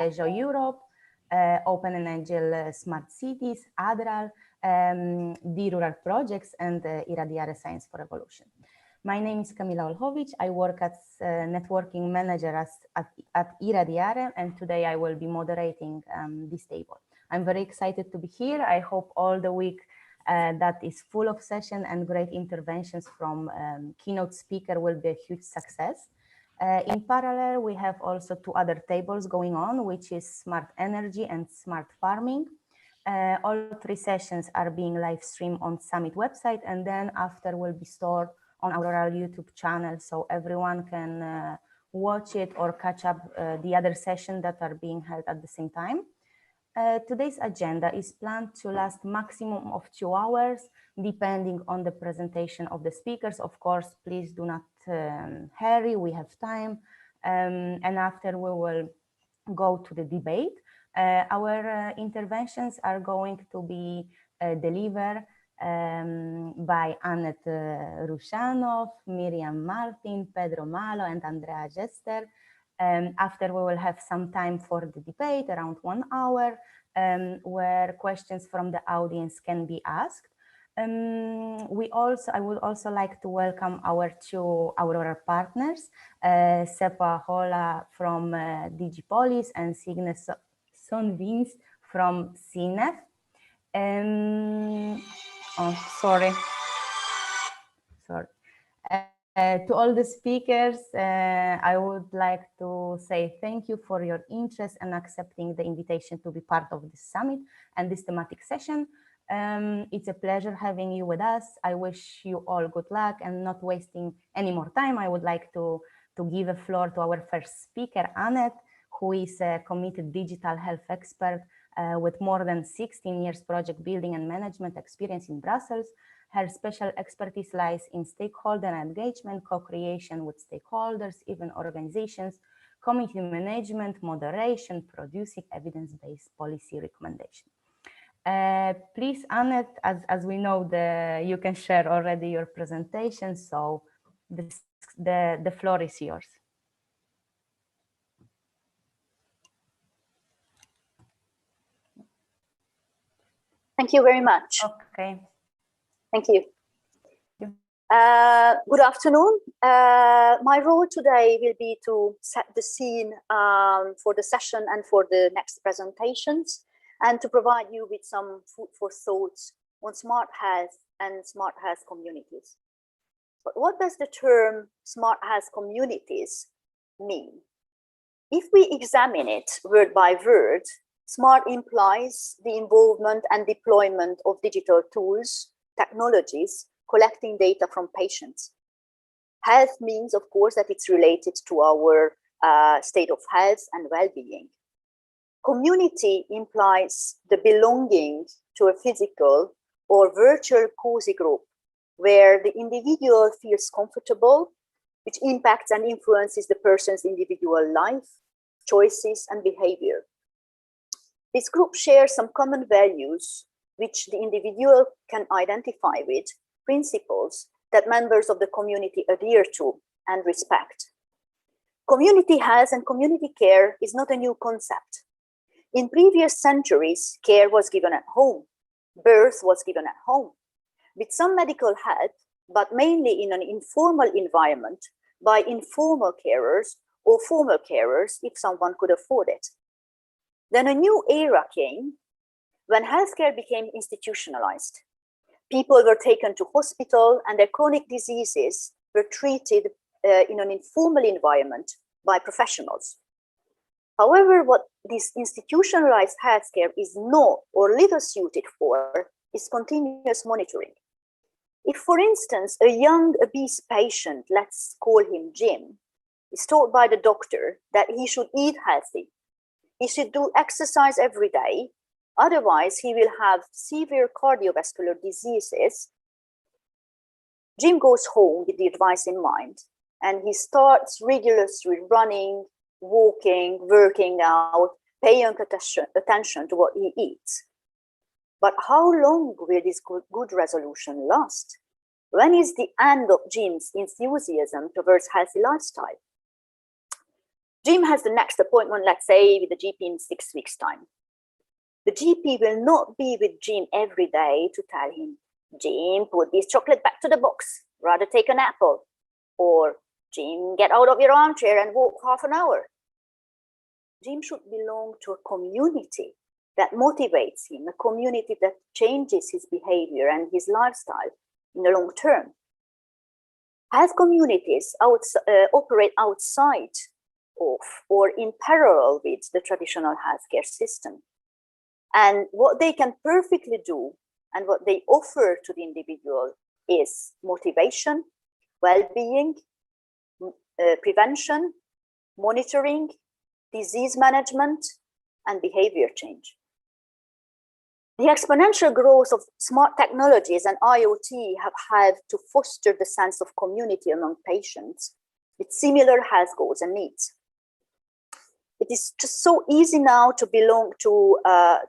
Peugeot Europe, Open and Agile Smart Cities, ADRAL, the Rural Projects, and Iradiare Science for Evolution. My name is Kamila Olhovic. I work as networking manager at Iradiare, and today I will be moderating this table. I'm very excited to be here. I hope all the week that is full of session and great interventions from keynote speaker will be a huge success. In parallel, we have also two other tables going on, which is smart energy and smart farming. All three sessions are being live streamed on Summit website, and then after will be stored on our YouTube channel, so everyone can watch it or catch up the other sessions that are being held at the same time. Today's agenda is planned to last maximum of 2 hours, depending on the presentation of the speakers. Of course, please do not hurry, we have time. And after we will go to the debate. Our interventions are going to be delivered by Annette Rushanov, Miriam Martin, Pedro Malo, and Andrea Jester. After we will have some time for the debate, around 1 hour, where questions from the audience can be asked. I would also like to welcome our two Aurora partners, Sepa Hola from Digipolis and Signe Sonvins from CNEF. Sorry. To all the speakers, I would like to say thank you for your interest and accepting the invitation to be part of this summit and this thematic session. It's a pleasure having you with us. I wish you all good luck, and not wasting any more time, I would like to give a floor to our first speaker, Annette, who is a committed digital health expert with more than 16 years project building and management experience in Brussels. Her special expertise lies in stakeholder engagement, co-creation with stakeholders, even organizations, community management, moderation, producing evidence-based policy recommendations. Please, Annette, as we know, you can share already your presentation, so the floor is yours. Thank you very much. Okay. Thank you. Good afternoon. My role today will be to set the scene for the session and for the next presentations, and to provide you with some food for thoughts on smart health and smart health communities. But what does the term smart health communities mean? If we examine it word by word, smart implies the involvement and deployment of digital tools, technologies, collecting data from patients. Health means, of course, that it's related to our state of health and well-being. Community implies the belonging to a physical or virtual cozy group where the individual feels comfortable, which impacts and influences the person's individual life, choices, and behavior. This group shares some common values which the individual can identify with, principles that members of the community adhere to and respect. Community health and community care is not a new concept. In previous centuries, care was given at home, birth was given at home, with some medical help, but mainly in an informal environment by informal carers or formal carers if someone could afford it. Then a new era came when healthcare became institutionalized. People were taken to hospital and their chronic diseases were treated in an informal environment by professionals. However, what this institutionalized healthcare is not or little suited for is continuous monitoring. If, for instance, a young obese patient, let's call him Jim, is told by the doctor that he should eat healthy, he should do exercise every day, otherwise he will have severe cardiovascular diseases, Jim goes home with the advice in mind, and he starts rigorously running, walking, working out, paying attention to what he eats. But how long will this good resolution last? When is the end of Jim's enthusiasm towards healthy lifestyle? Jim has the next appointment, let's say, with the GP in 6 weeks' time. The GP will not be with Jim every day to tell him, Jim, put this chocolate back to the box, rather take an apple. Or, Jim, get out of your armchair and walk half an hour. Jim should belong to a community that motivates him, a community that changes his behavior and his lifestyle in the long term. Health communities operate outside of or in parallel with the traditional healthcare system. And what they can perfectly do and what they offer to the individual is motivation, well-being, prevention, monitoring, disease management, and behavior change. The exponential growth of smart technologies and IoT have helped to foster the sense of community among patients with similar health goals and needs. It is just so easy now to belong to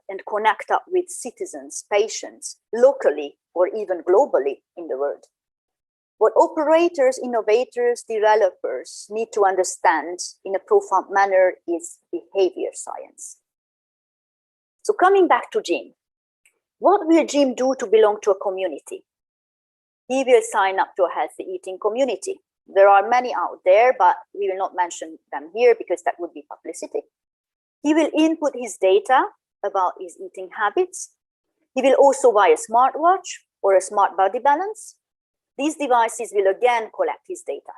and connect up with citizens, patients, locally or even globally in the world. What operators, innovators, developers need to understand in a profound manner is behavior science. So coming back to Jim, what will Jim do to belong to a community? He will sign up to a healthy eating community. There are many out there, but we will not mention them here because that would be publicity. He will input his data about his eating habits. He will also buy a smartwatch or a smart body balance. These devices will again collect his data.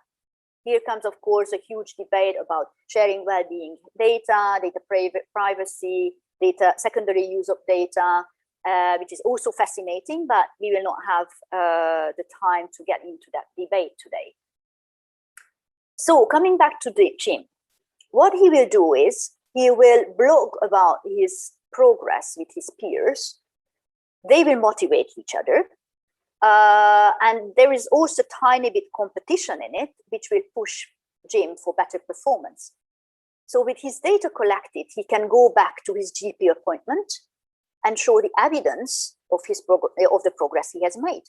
Here comes, of course, a huge debate about sharing well-being data, data privacy, data, secondary use of data, which is also fascinating, but we will not have the time to get into that debate today. So coming back to Jim, what he will do is he will blog about his progress with his peers. They will motivate each other. And there is also a tiny bit competition in it, which will push Jim for better performance. So with his data collected, he can go back to his GP appointment and show the evidence of the progress he has made.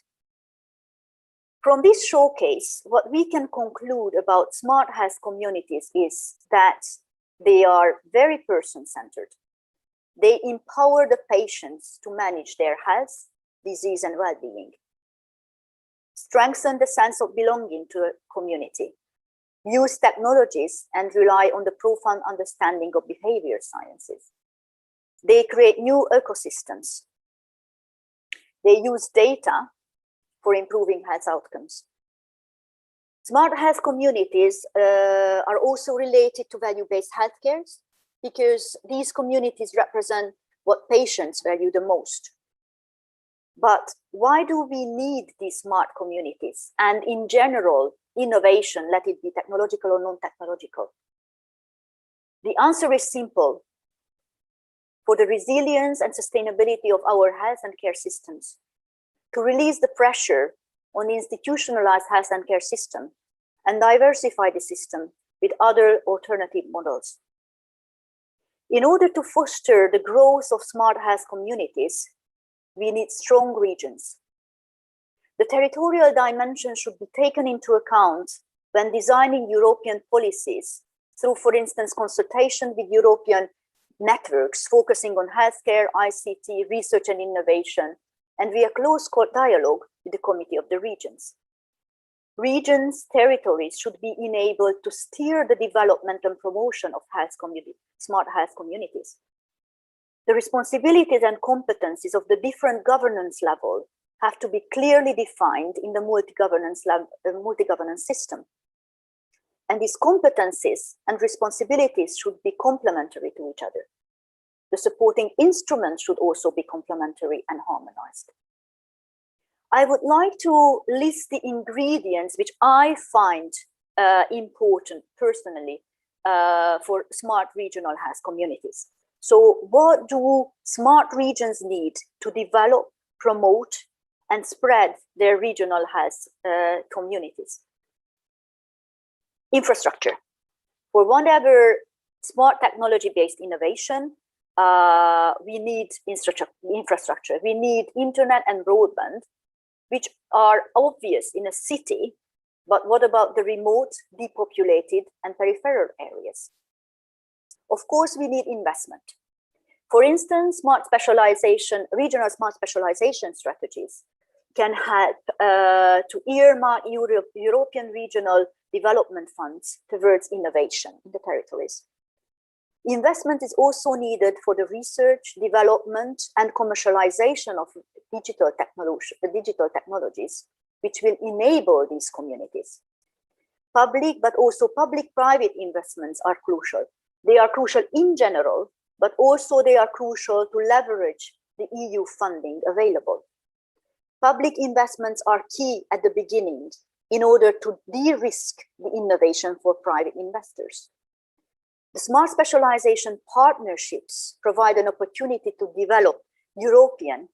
From this showcase, what we can conclude about smart health communities is that they are very person-centered. They empower the patients to manage their health, disease, and well-being, strengthen the sense of belonging to a community, use technologies, and rely on the profound understanding of behavior sciences. They create new ecosystems. They use data for improving health outcomes. Smart health communities are also related to value-based healthcare because these communities represent what patients value the most. But why do we need these smart communities? And in general, innovation, let it be technological or non-technological? The answer is simple. For the resilience and sustainability of our health and care systems, to release the pressure on the institutionalized health and care system and diversify the system with other alternative models. In order to foster the growth of smart health communities, we need strong regions. The territorial dimension should be taken into account when designing European policies through, for instance, consultation with European networks focusing on healthcare, ICT, research and innovation, and via close dialogue with the Committee of the Regions. Regions, territories should be enabled to steer the development and promotion of smart health communities. The responsibilities and competencies of the different governance levels have to be clearly defined in the multi-governance system. And these competencies and responsibilities should be complementary to each other. The supporting instruments should also be complementary and harmonized. I would like to list the ingredients which I find important personally for smart regional health communities. So what do smart regions need to develop, promote, and spread their regional health communities? Infrastructure. For whatever smart technology-based innovation, we need infrastructure. We need internet and broadband, which are obvious in a city, but what about the remote, depopulated, and peripheral areas? Of course, we need investment. For instance, regional smart specialization strategies can help to earmark European regional development funds towards innovation in the territories. Investment is also needed for the research, development, and commercialization of digital technologies, which will enable these communities. Public, but also public-private investments are crucial. They are crucial in general, but also they are crucial to leverage the EU funding available. Public investments are key at the beginning in order to de-risk the innovation for private investors. The smart specialization partnerships provide an opportunity to develop European,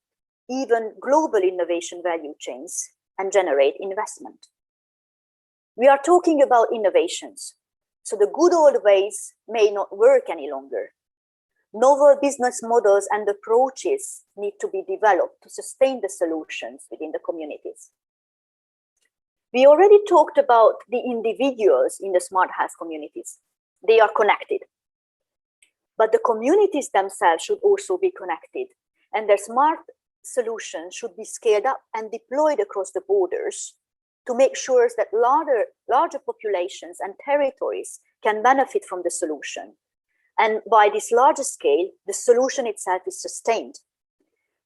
even global innovation value chains and generate investment. We are talking about innovations, so the good old ways may not work any longer. Novel business models and approaches need to be developed to sustain the solutions within the communities. We already talked about the individuals in the smart health communities. They are connected. But the communities themselves should also be connected, and their smart solutions should be scaled up and deployed across the borders to make sure that larger populations and territories can benefit from the solution. And by this larger scale, the solution itself is sustained.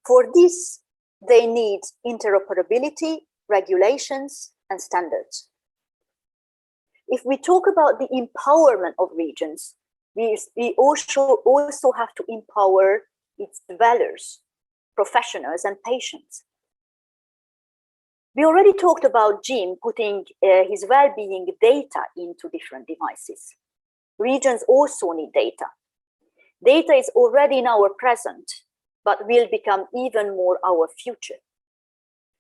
For this, they need interoperability, regulations, and standards. If we talk about the empowerment of regions, we also have to empower its dwellers, professionals, and patients. We already talked about Jim putting his well-being data into different devices. Regions also need data. Data is already in our present, but will become even more our future.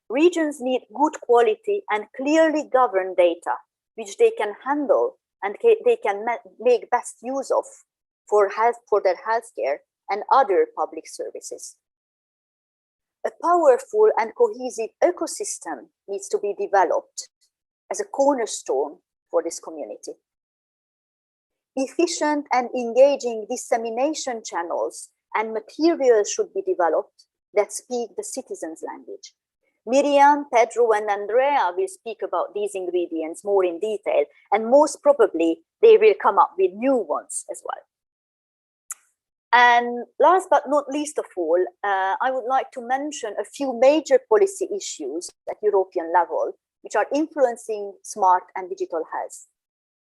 Regions need good quality and clearly governed data, which they can handle and they can make best use of for their healthcare and other public services. A powerful and cohesive ecosystem needs to be developed as a cornerstone for this community. Efficient and engaging dissemination channels and materials should be developed that speak the citizens' language. Miriam, Pedro, and Andrea will speak about these ingredients more in detail, and most probably they will come up with new ones as well. And last but not least of all, I would like to mention a few major policy issues at European level, which are influencing smart and digital health.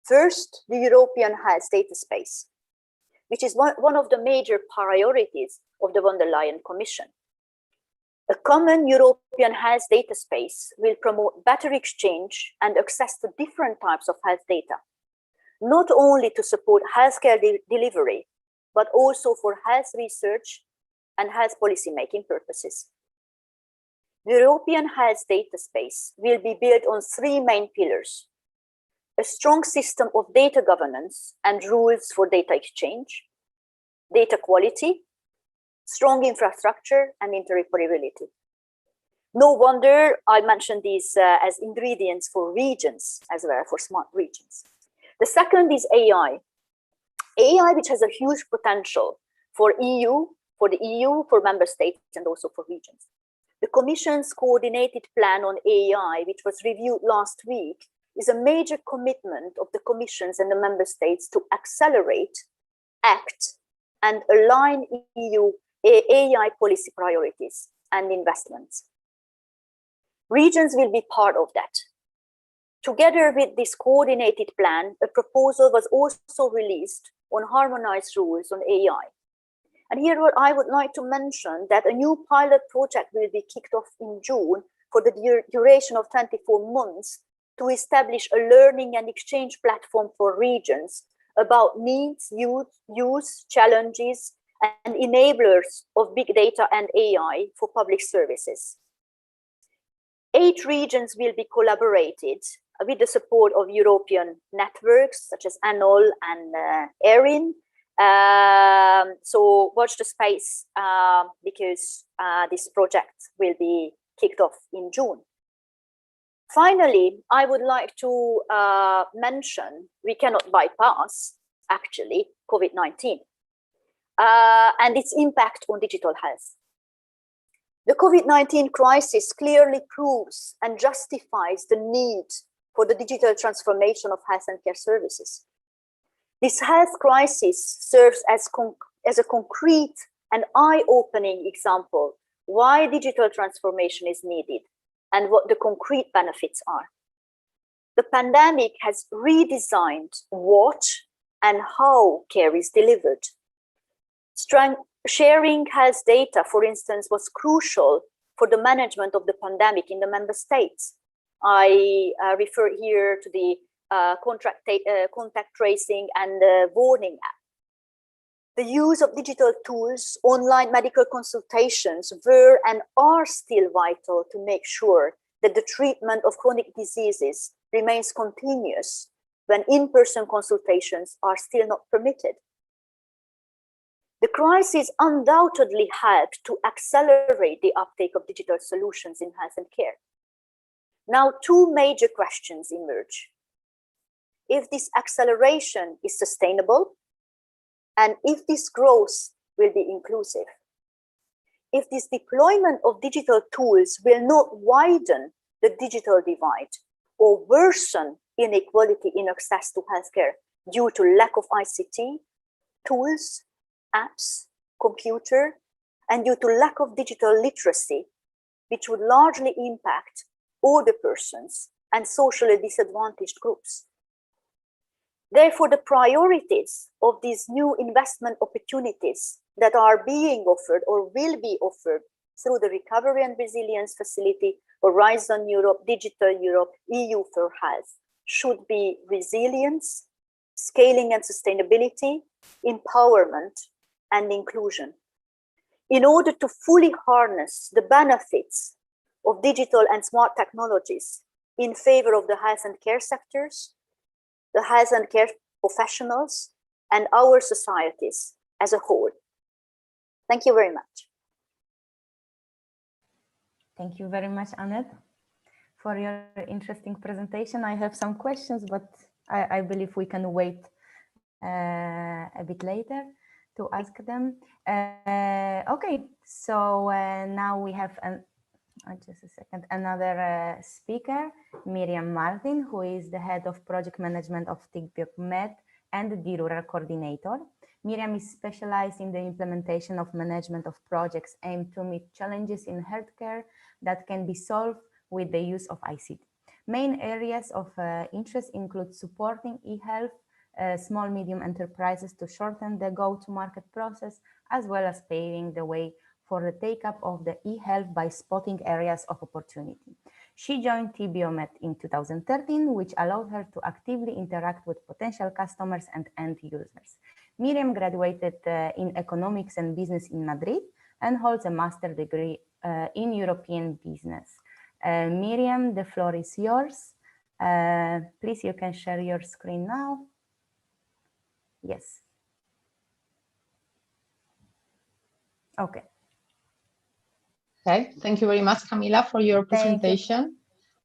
First, the European Health Data Space, which is one of the major priorities of the von der Leyen Commission. A common European health data space will promote better exchange and access to different types of health data, not only to support healthcare delivery, but also for health research and health policy making purposes. The European Health Data Space will be built on three main pillars: a strong system of data governance and rules for data exchange, data quality, strong infrastructure, and interoperability. No wonder I mentioned these as ingredients for regions as well, for smart regions. The second is AI. AI, which has a huge potential for the EU, for member states, and also for regions. The Commission's coordinated plan on AI, which was reviewed last week, is a major commitment of the Commission's and the member states to accelerate, act, and align EU AI policy priorities and investments. Regions will be part of that. Together with this coordinated plan, a proposal was also released on harmonized rules on AI. And here I would like to mention that a new pilot project will be kicked off in June for the duration of 24 months to establish a learning and exchange platform for regions about needs, use, challenges, and enablers of big data and AI for public services. 8 regions will be collaborated with the support of European networks such as ANOL and ERIN. So watch the space because this project will be kicked off in June. Finally, I would like to mention, we cannot bypass actually, COVID-19, and its impact on digital health. The COVID-19 crisis clearly proves and justifies the need for the digital transformation of health and care services. This health crisis serves as a concrete and eye-opening example why digital transformation is needed and what the concrete benefits are. The pandemic has redesigned what and how care is delivered. Sharing health data, for instance, was crucial for the management of the pandemic in the member states. I refer here to the contact tracing and warning app. The use of digital tools, online medical consultations were and are still vital to make sure that the treatment of chronic diseases remains continuous when in-person consultations are still not permitted. The crisis undoubtedly helped to accelerate the uptake of digital solutions in health and care. Now, two major questions emerge. If this acceleration is sustainable, and if this growth will be inclusive. If this deployment of digital tools will not widen the digital divide or worsen inequality in access to healthcare due to lack of ICT, tools, apps, computer, and due to lack of digital literacy, which would largely impact older persons and socially disadvantaged groups. Therefore, the priorities of these new investment opportunities that are being offered or will be offered through the Recovery and Resilience Facility, Horizon Europe, Digital Europe, EU for Health should be resilience, scaling and sustainability, empowerment, and inclusion. In order to fully harness the benefits of digital and smart technologies in favor of the health and care sectors, the health and care professionals, and our societies as a whole. Thank you very much. Thank you very much, Annette, for your interesting presentation. I have some questions, but I believe we can wait a bit later to ask them. Okay, so now we have just a second, another speaker, Miriam Martin, who is the head of project management of TIC-BioMed and the Rural coordinator. Miriam is specialized in the implementation of management of projects aimed to meet challenges in healthcare that can be solved with the use of ICT. Main areas of interest include supporting e-health, small medium enterprises to shorten the go-to-market process, as well as paving the way for the take-up of the e-health by spotting areas of opportunity. She joined TIC-BioMed in 2013, which allowed her to actively interact with potential customers and end users. Miriam graduated in economics and business in Madrid and holds a master's degree in European business. Miriam, the floor is yours. Please, you can share your screen now. Yes. Okay. Okay, thank you very much, Camila, for your presentation.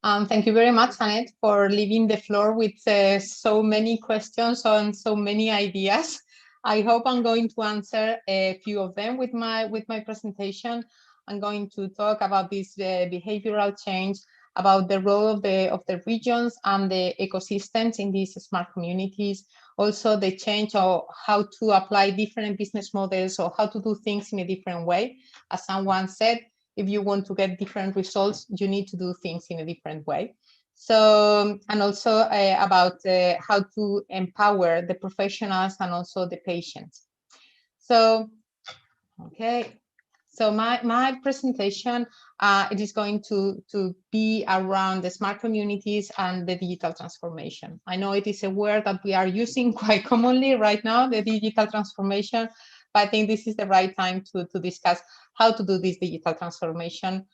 Thank you very much, Annette, for leaving the floor with so many questions and so many ideas. I hope I'm going to answer a few of them with my presentation. I'm going to talk about this behavioral change, about the role of the regions and the ecosystems in these smart communities, also the change of how to apply different business models or how to do things in a different way. As someone said, if you want to get different results, you need to do things in a different way. So, and also about how to empower the professionals and also the patients. So, okay. So my presentation, it is going to be around the smart communities and the digital transformation. I know it is a word that we are using quite commonly right now, the digital transformation, but I think this is the right time to discuss how to do this digital transformation.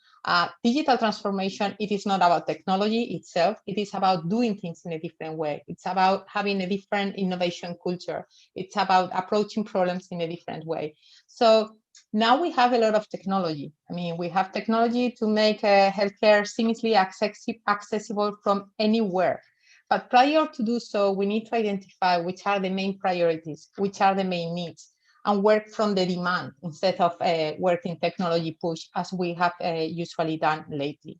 Digital transformation, it is not about technology itself, it is about doing things in a different way. It's about having a different innovation culture. It's about approaching problems in a different way. So now we have a lot of technology. I mean, we have technology to make healthcare seamlessly accessible from anywhere. But prior to do so, we need to identify which are the main priorities, which are the main needs, and work from the demand instead of working technology push as we have usually done lately.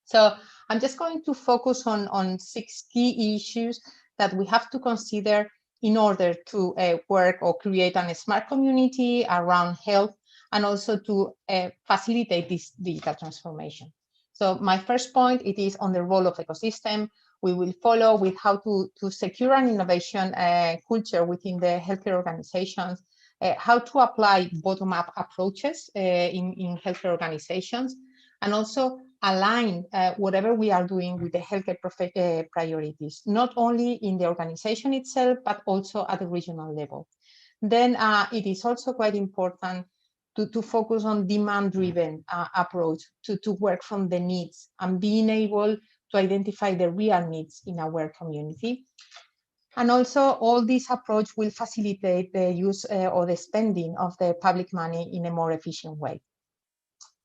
So I'm just going to focus on 6 key issues that we have to consider in order to work or create a smart community around health, and also to facilitate this digital transformation. So my first point, it is on the role of ecosystem. We will follow with how to secure an innovation culture within the healthcare organizations, how to apply bottom-up approaches in healthcare organizations, and also align whatever we are doing with the healthcare priorities, not only in the organization itself, but also at the regional level. Then it is also quite important to focus on demand-driven approach, to work from the needs and being able to identify the real needs in our community. And also all this approach will facilitate the use or the spending of the public money in a more efficient way.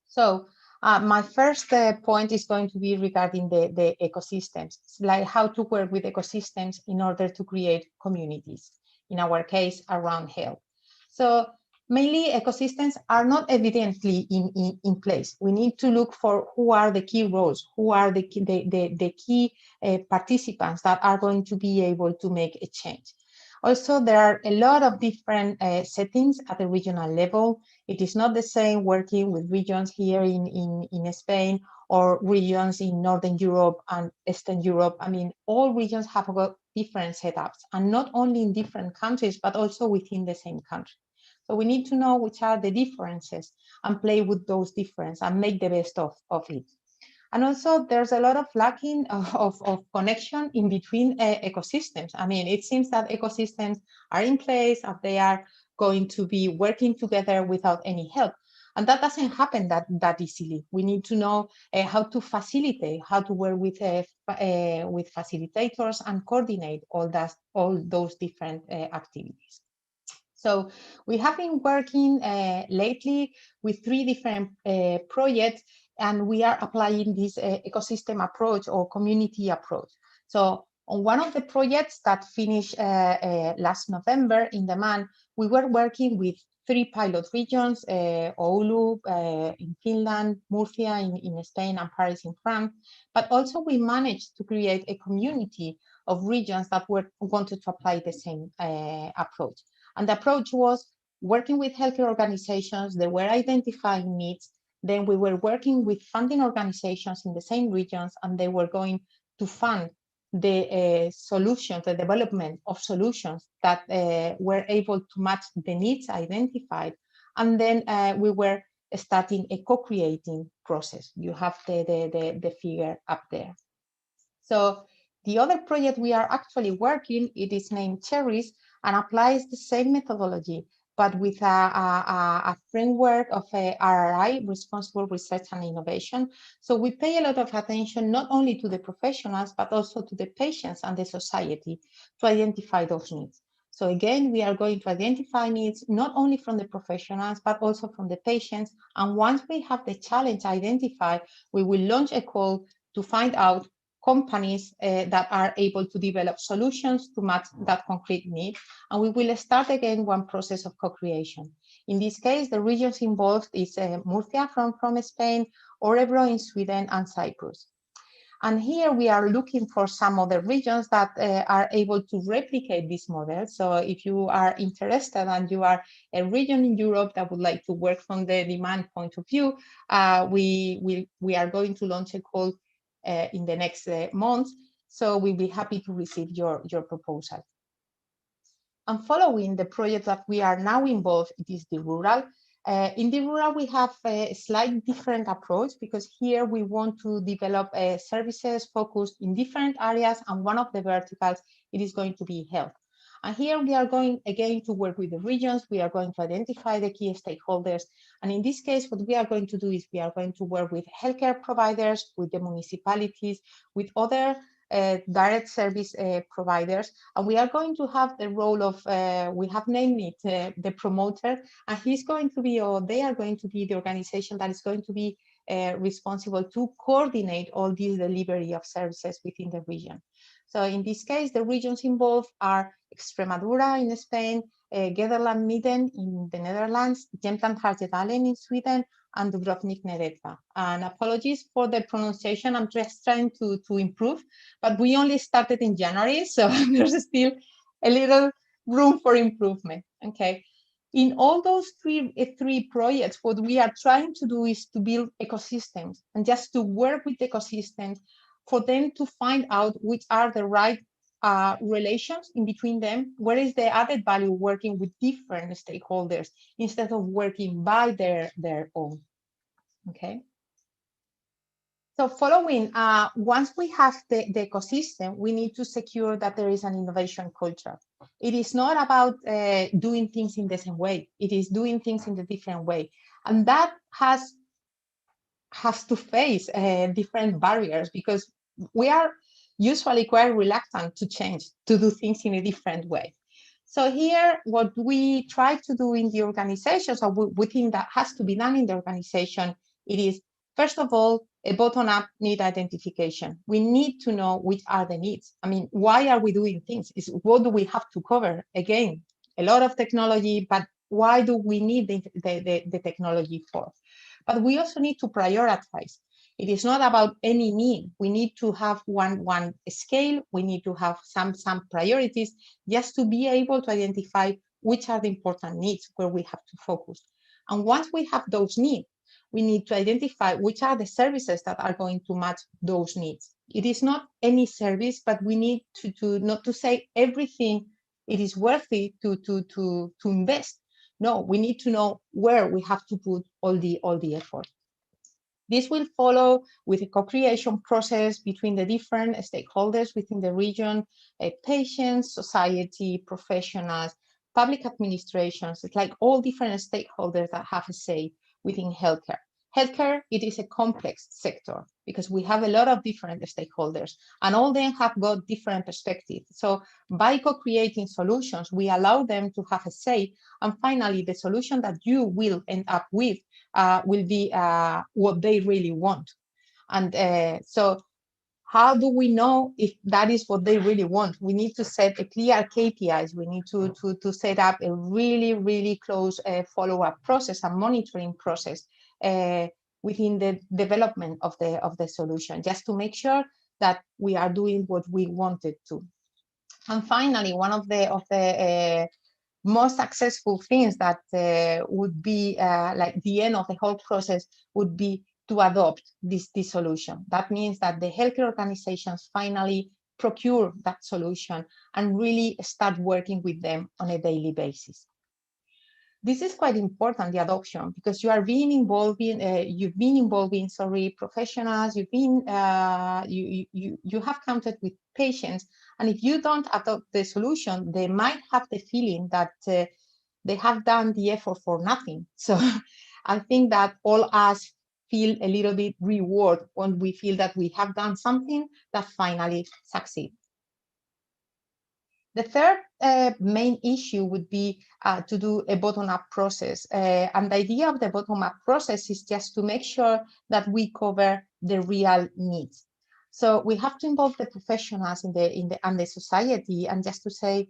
So my first point is going to be regarding the ecosystems, like how to work with ecosystems in order to create communities, in our case, around health. So mainly ecosystems are not evidently in place. We need to look for who are the key roles, who are the key participants that are going to be able to make a change. Also, there are a lot of different settings at the regional level. It is not the same working with regions here in Spain or regions in Northern Europe and Eastern Europe. I mean, all regions have got different setups, and not only in different countries, but also within the same country. So we need to know which are the differences and play with those differences and make the best of it. And also there's a lot of lacking of connection in between ecosystems. I mean, it seems that ecosystems are in place and they are going to be working together without any help. And that doesn't happen that easily. We need to know how to facilitate, how to work with facilitators and coordinate all those different activities. So we have been working lately with 3 different projects, and we are applying this ecosystem approach or community approach. So on one of the projects that finished last November in Daman, we were working with 3 pilot regions, Oulu in Finland, Murcia in Spain, and Paris in France. But also we managed to create a community of regions that wanted to apply the same approach. And the approach was working with healthcare organizations. They were identifying needs. Then we were working with funding organizations in the same regions, and they were going to fund the solutions, the development of solutions that were able to match the needs identified. And then we were starting a co-creating process. You have the figure up there. So the other project we are actually working, it is named Cherries, and applies the same methodology, but with a framework of RRI, Responsible Research and Innovation. So we pay a lot of attention not only to the professionals, but also to the patients and the society to identify those needs. So again, we are going to identify needs not only from the professionals, but also from the patients. And once we have the challenge identified, we will launch a call to find out companies that are able to develop solutions to match that concrete need. And we will start again one process of co-creation. In this case, the regions involved is Murcia from Spain, Örebro in Sweden, and Cyprus. And here we are looking for some other regions that are able to replicate this model. So if you are interested and you are a region in Europe that would like to work from the demand point of view, we are going to launch a call in the next months. So we'll be happy to receive your proposal. And following the project that we are now involved, it is the rural. In the rural, we have a slightly different approach because here we want to develop services focused in different areas, and one of the verticals, it is going to be health. And here we are going again to work with the regions. We are going to identify the key stakeholders. And in this case, what we are going to do is we are going to work with healthcare providers, with the municipalities, with other direct service providers. And we are going to have the role of, we have named it the promoter, and he's going to be, or they are going to be the organization that is going to be responsible to coordinate all this delivery of services within the region. So in this case, the regions involved are Extremadura in Spain, Gelderland-Midden in the Netherlands, Jämtland-Härjedalen in Sweden, and Dubrovnik-Neretva. And apologies for the pronunciation, I'm just trying to improve, but we only started in January, so there's still a little room for improvement, okay? In all those three projects, what we are trying to do is to build ecosystems and just to work with ecosystems for them to find out which are the right relations in between them, where is the added value working with different stakeholders instead of working by their own, okay? So following, once we have the ecosystem, we need to secure that there is an innovation culture. It is not about doing things in the same way. It is doing things in a different way. And that has to face different barriers because we are usually quite reluctant to change, to do things in a different way. So here, what we try to do in the organization, so we think that has to be done in the organization, it is, first of all, a bottom-up need identification. We need to know which are the needs. I mean, why are we doing things? What do we have to cover? Again, a lot of technology, but why do we need the technology for? But we also need to prioritize. It is not about any need. We need to have one scale. We need to have some priorities just to be able to identify which are the important needs where we have to focus. And once we have those needs, we need to identify which are the services that are going to match those needs. It is not any service, but we need to not to say everything it is worthy to invest. No, we need to know where we have to put all the effort. This will follow with a co-creation process between the different stakeholders within the region, patients, society, professionals, public administrations. It's like all different stakeholders that have a say within healthcare. Healthcare, it is a complex sector because we have a lot of different stakeholders and all them have got different perspectives. So by co-creating solutions, we allow them to have a say. And finally, the solution that you will end up with will be what they really want. And so how do we know if that is what they really want? We need to set a clear KPIs. We need to set up a really, really close follow-up process and monitoring process within the development of the solution, just to make sure that we are doing what we wanted to. And finally, one of the most successful things that would be like the end of the whole process would be to adopt this solution. That means that the healthcare organizations finally procure that solution and really start working with them on a daily basis. This is quite important, the adoption, because you are being involved in, you've been involving, professionals, you've been, you have counted with patients, and if you don't adopt the solution, they might have the feeling that they have done the effort for nothing. So I think that all us feel a little bit reward when we feel that we have done something that finally succeeds. The third main issue would be to do a bottom-up process. And the idea of the bottom-up process is just to make sure that we cover the real needs. So we have to involve the professionals and the society, and just to say,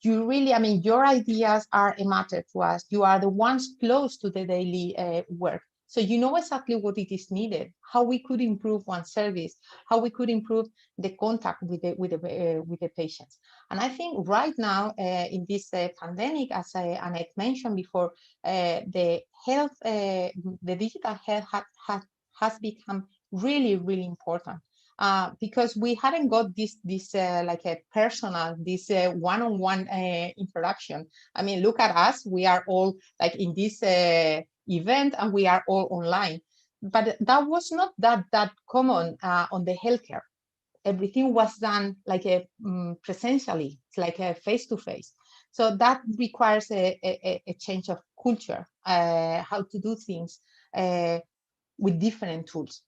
you really, I mean, your ideas are a matter to us. You are the ones close to the daily work. So you know exactly what it is needed, how we could improve one service, how we could improve the contact with the patients. And I think right now in this pandemic, as Annette mentioned before, the digital health has become really, really important. Because we hadn't got this like a personal, this one-on-one interaction. I mean, look at us, we are all like in this event and we are all online, but that was not that common on the healthcare. Everything was done like a presentially, like a face-to-face. So that requires a change of culture, how to do things with different tools.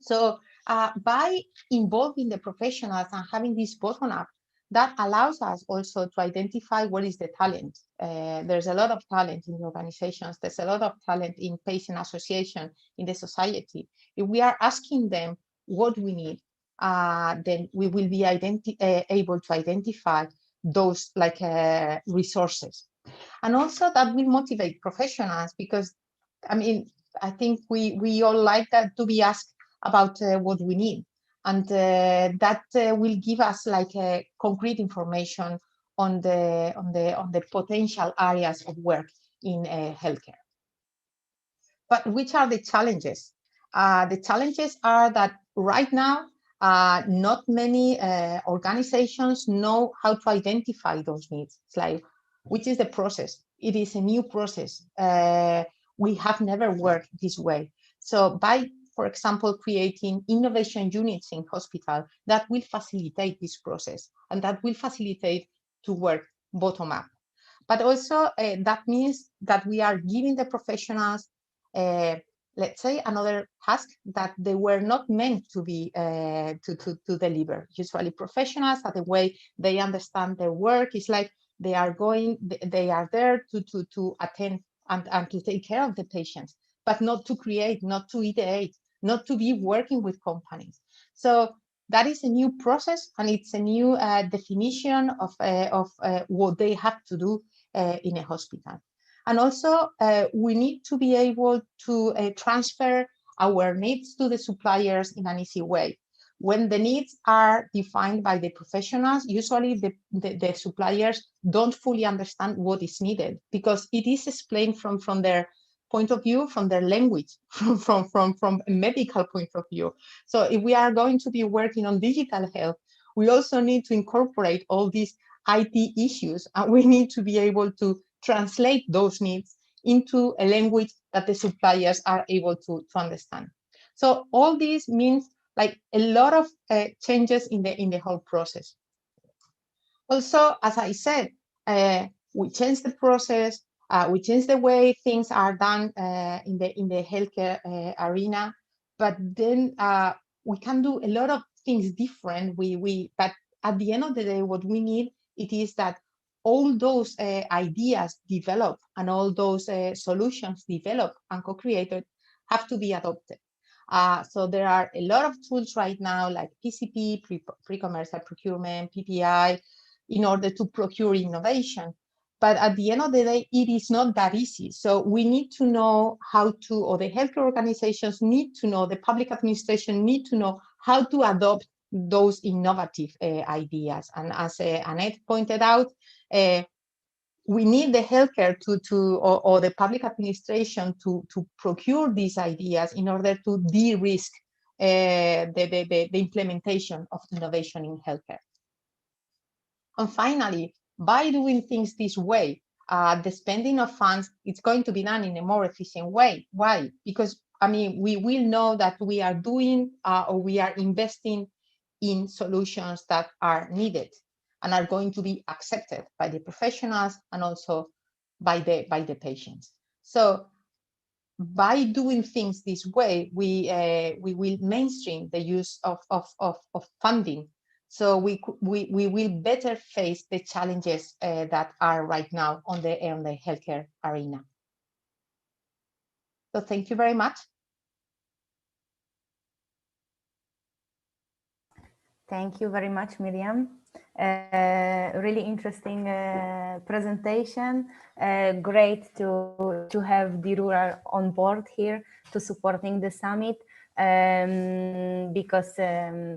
So by involving the professionals and having this bottom-up, that allows us also to identify what is the talent. There's a lot of talent in the organizations. There's a lot of talent in patient association, in the society. If we are asking them what we need, then we will be able to identify those like resources. And also that will motivate professionals, because I mean, I think we all like that to be asked about what we need, and that will give us like a concrete information on the potential areas of work in healthcare. But which are the challenges? The challenges are that right now, not many organizations know how to identify those needs. It's like, which is the process? It is a new process. We have never worked this way. So by, for example, creating innovation units in hospital, that will facilitate this process, and that will facilitate to work bottom up. But also that means that we are giving the professionals, let's say, another task that they were not meant to be to deliver. Usually professionals, that the way they understand their work is like they are there to attend and to take care of the patients, but not to create, not to ideate, not to be working with companies. So that is a new process, and it's a new definition of what they have to do in a hospital. And also, we need to be able to transfer our needs to the suppliers in an easy way. When the needs are defined by the professionals, usually the suppliers don't fully understand what is needed, because it is explained from their point of view, from their language, from a medical point of view. So if we are going to be working on digital health, we also need to incorporate all these IT issues, and we need to be able to translate those needs into a language that the suppliers are able to understand. So all this means like a lot of changes in the whole process. Also, as I said, we changed the process, we changed the way things are done in the healthcare arena, but then we can do a lot of things different. But at the end of the day, what we need, it is that all those ideas developed and all those solutions developed and co-created have to be adopted. So there are a lot of tools right now, like PCP, pre-commercial procurement, PPI, in order to procure innovation. But at the end of the day, it is not that easy. So we need to know how to, or the healthcare organizations need to know, the public administration need to know how to adopt those innovative ideas. And as Annette pointed out, we need the healthcare or the public administration to procure these ideas in order to de-risk the implementation of innovation in healthcare. And finally, by doing things this way, the spending of funds, it's going to be done in a more efficient way. Why? Because, I mean, we will know that we are doing or we are investing in solutions that are needed and are going to be accepted by the professionals and also by the patients. So by doing things this way, we will mainstream the use of funding. So we will better face the challenges that are right now on the healthcare arena. So thank you very much. Thank you very much, Miriam. Really interesting presentation. Great to have D-Rural on board here to supporting the summit, because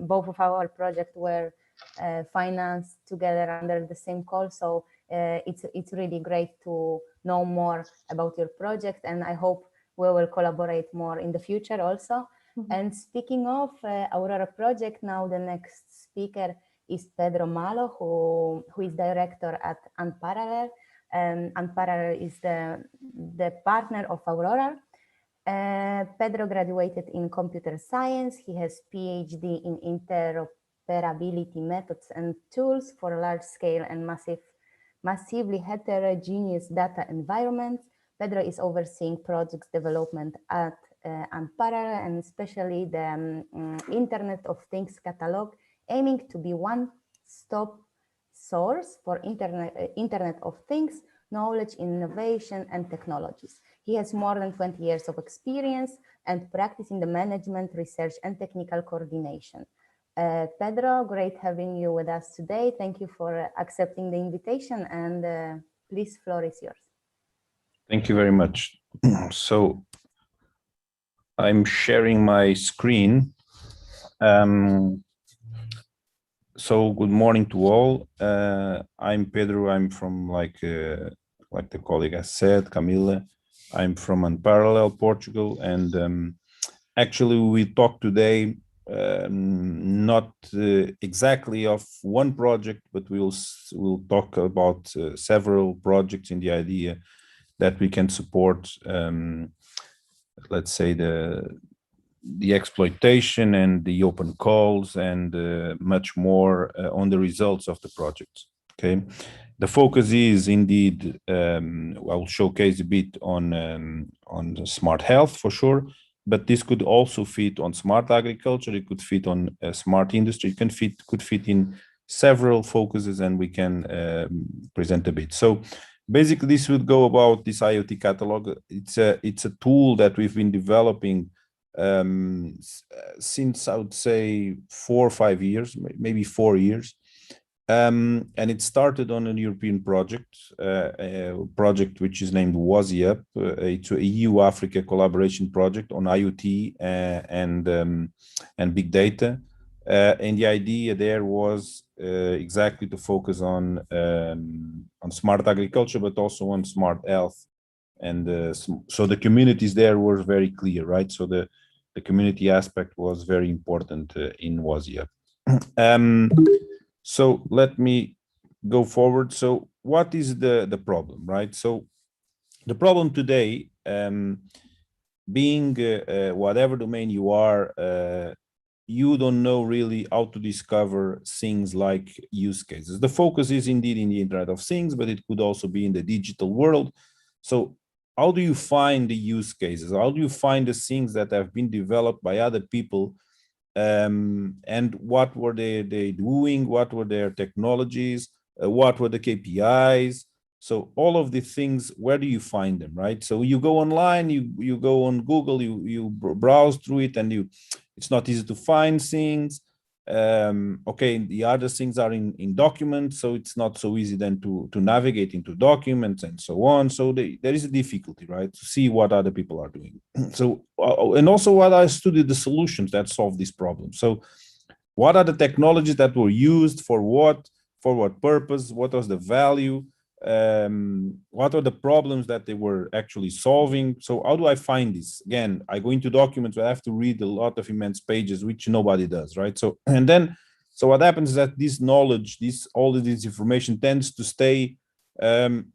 both of our projects were financed together under the same call. So it's really great to know more about your project, and I hope we will collaborate more in the future also. Mm-hmm. And speaking of Aurora project, now the next speaker is Pedro Malo, who is director at Unparallel. Unparallel is the partner of Aurora. Pedro graduated in computer science. He has PhD in interoperability methods and tools for large-scale and massively heterogeneous data environments. Pedro is overseeing projects development at Unparallel, and especially the Internet of Things catalog, aiming to be one-stop source for Internet of Things, knowledge, innovation, and technologies. He has more than 20 years of experience and practice in the management, research, and technical coordination. Pedro, great having you with us today. Thank you for accepting the invitation, and please, floor is yours. Thank you very much. So I'm sharing my screen. So good morning to all. I'm Pedro. I'm from, like the colleague has said, Camila. I'm from Unparallel, Portugal, and actually we talk today not exactly of one project, but we'll talk about several projects in the idea that we can support, let's say, the exploitation and the open calls and much more on the results of the projects. Okay, the focus is indeed, I will showcase a bit on the smart health for sure, but this could also fit on smart agriculture. It could fit on smart industry. It could fit in several focuses, and we can present a bit. So basically, this would go about this IoT catalog. It's a tool that we've been developing since, I would say, 4 or 5 years, maybe 4 years. And it started on a European project, a project which is named WASIUP. It's a EU-Africa collaboration project on IoT and big data. And the idea there was exactly to focus on smart agriculture, but also on smart health. And so the communities there were very clear, right? So the community aspect was very important in WASIUP. So let me go forward. So what is the problem, right? So the problem today, being whatever domain you are, you don't know really how to discover things like use cases. The focus is indeed in the Internet of Things, but it could also be in the digital world. So how do you find the use cases? How do you find the things that have been developed by other people? And what were they doing? What were their technologies? What were the KPIs? So all of the things, where do you find them, right? So you go online, you go on Google, you browse through it, and it's not easy to find things. Okay, the other things are in documents, so it's not so easy then to navigate into documents and so on. So there is a difficulty, right, to see what other people are doing. So and also what I studied the solutions that solve this problem. So what are the technologies that were used for what purpose? What was the value? What are the problems that they were actually solving? So how do I find this? Again, I go into documents where I have to read a lot of immense pages, which nobody does, right? So so what happens is that this knowledge, all of this information tends to stay in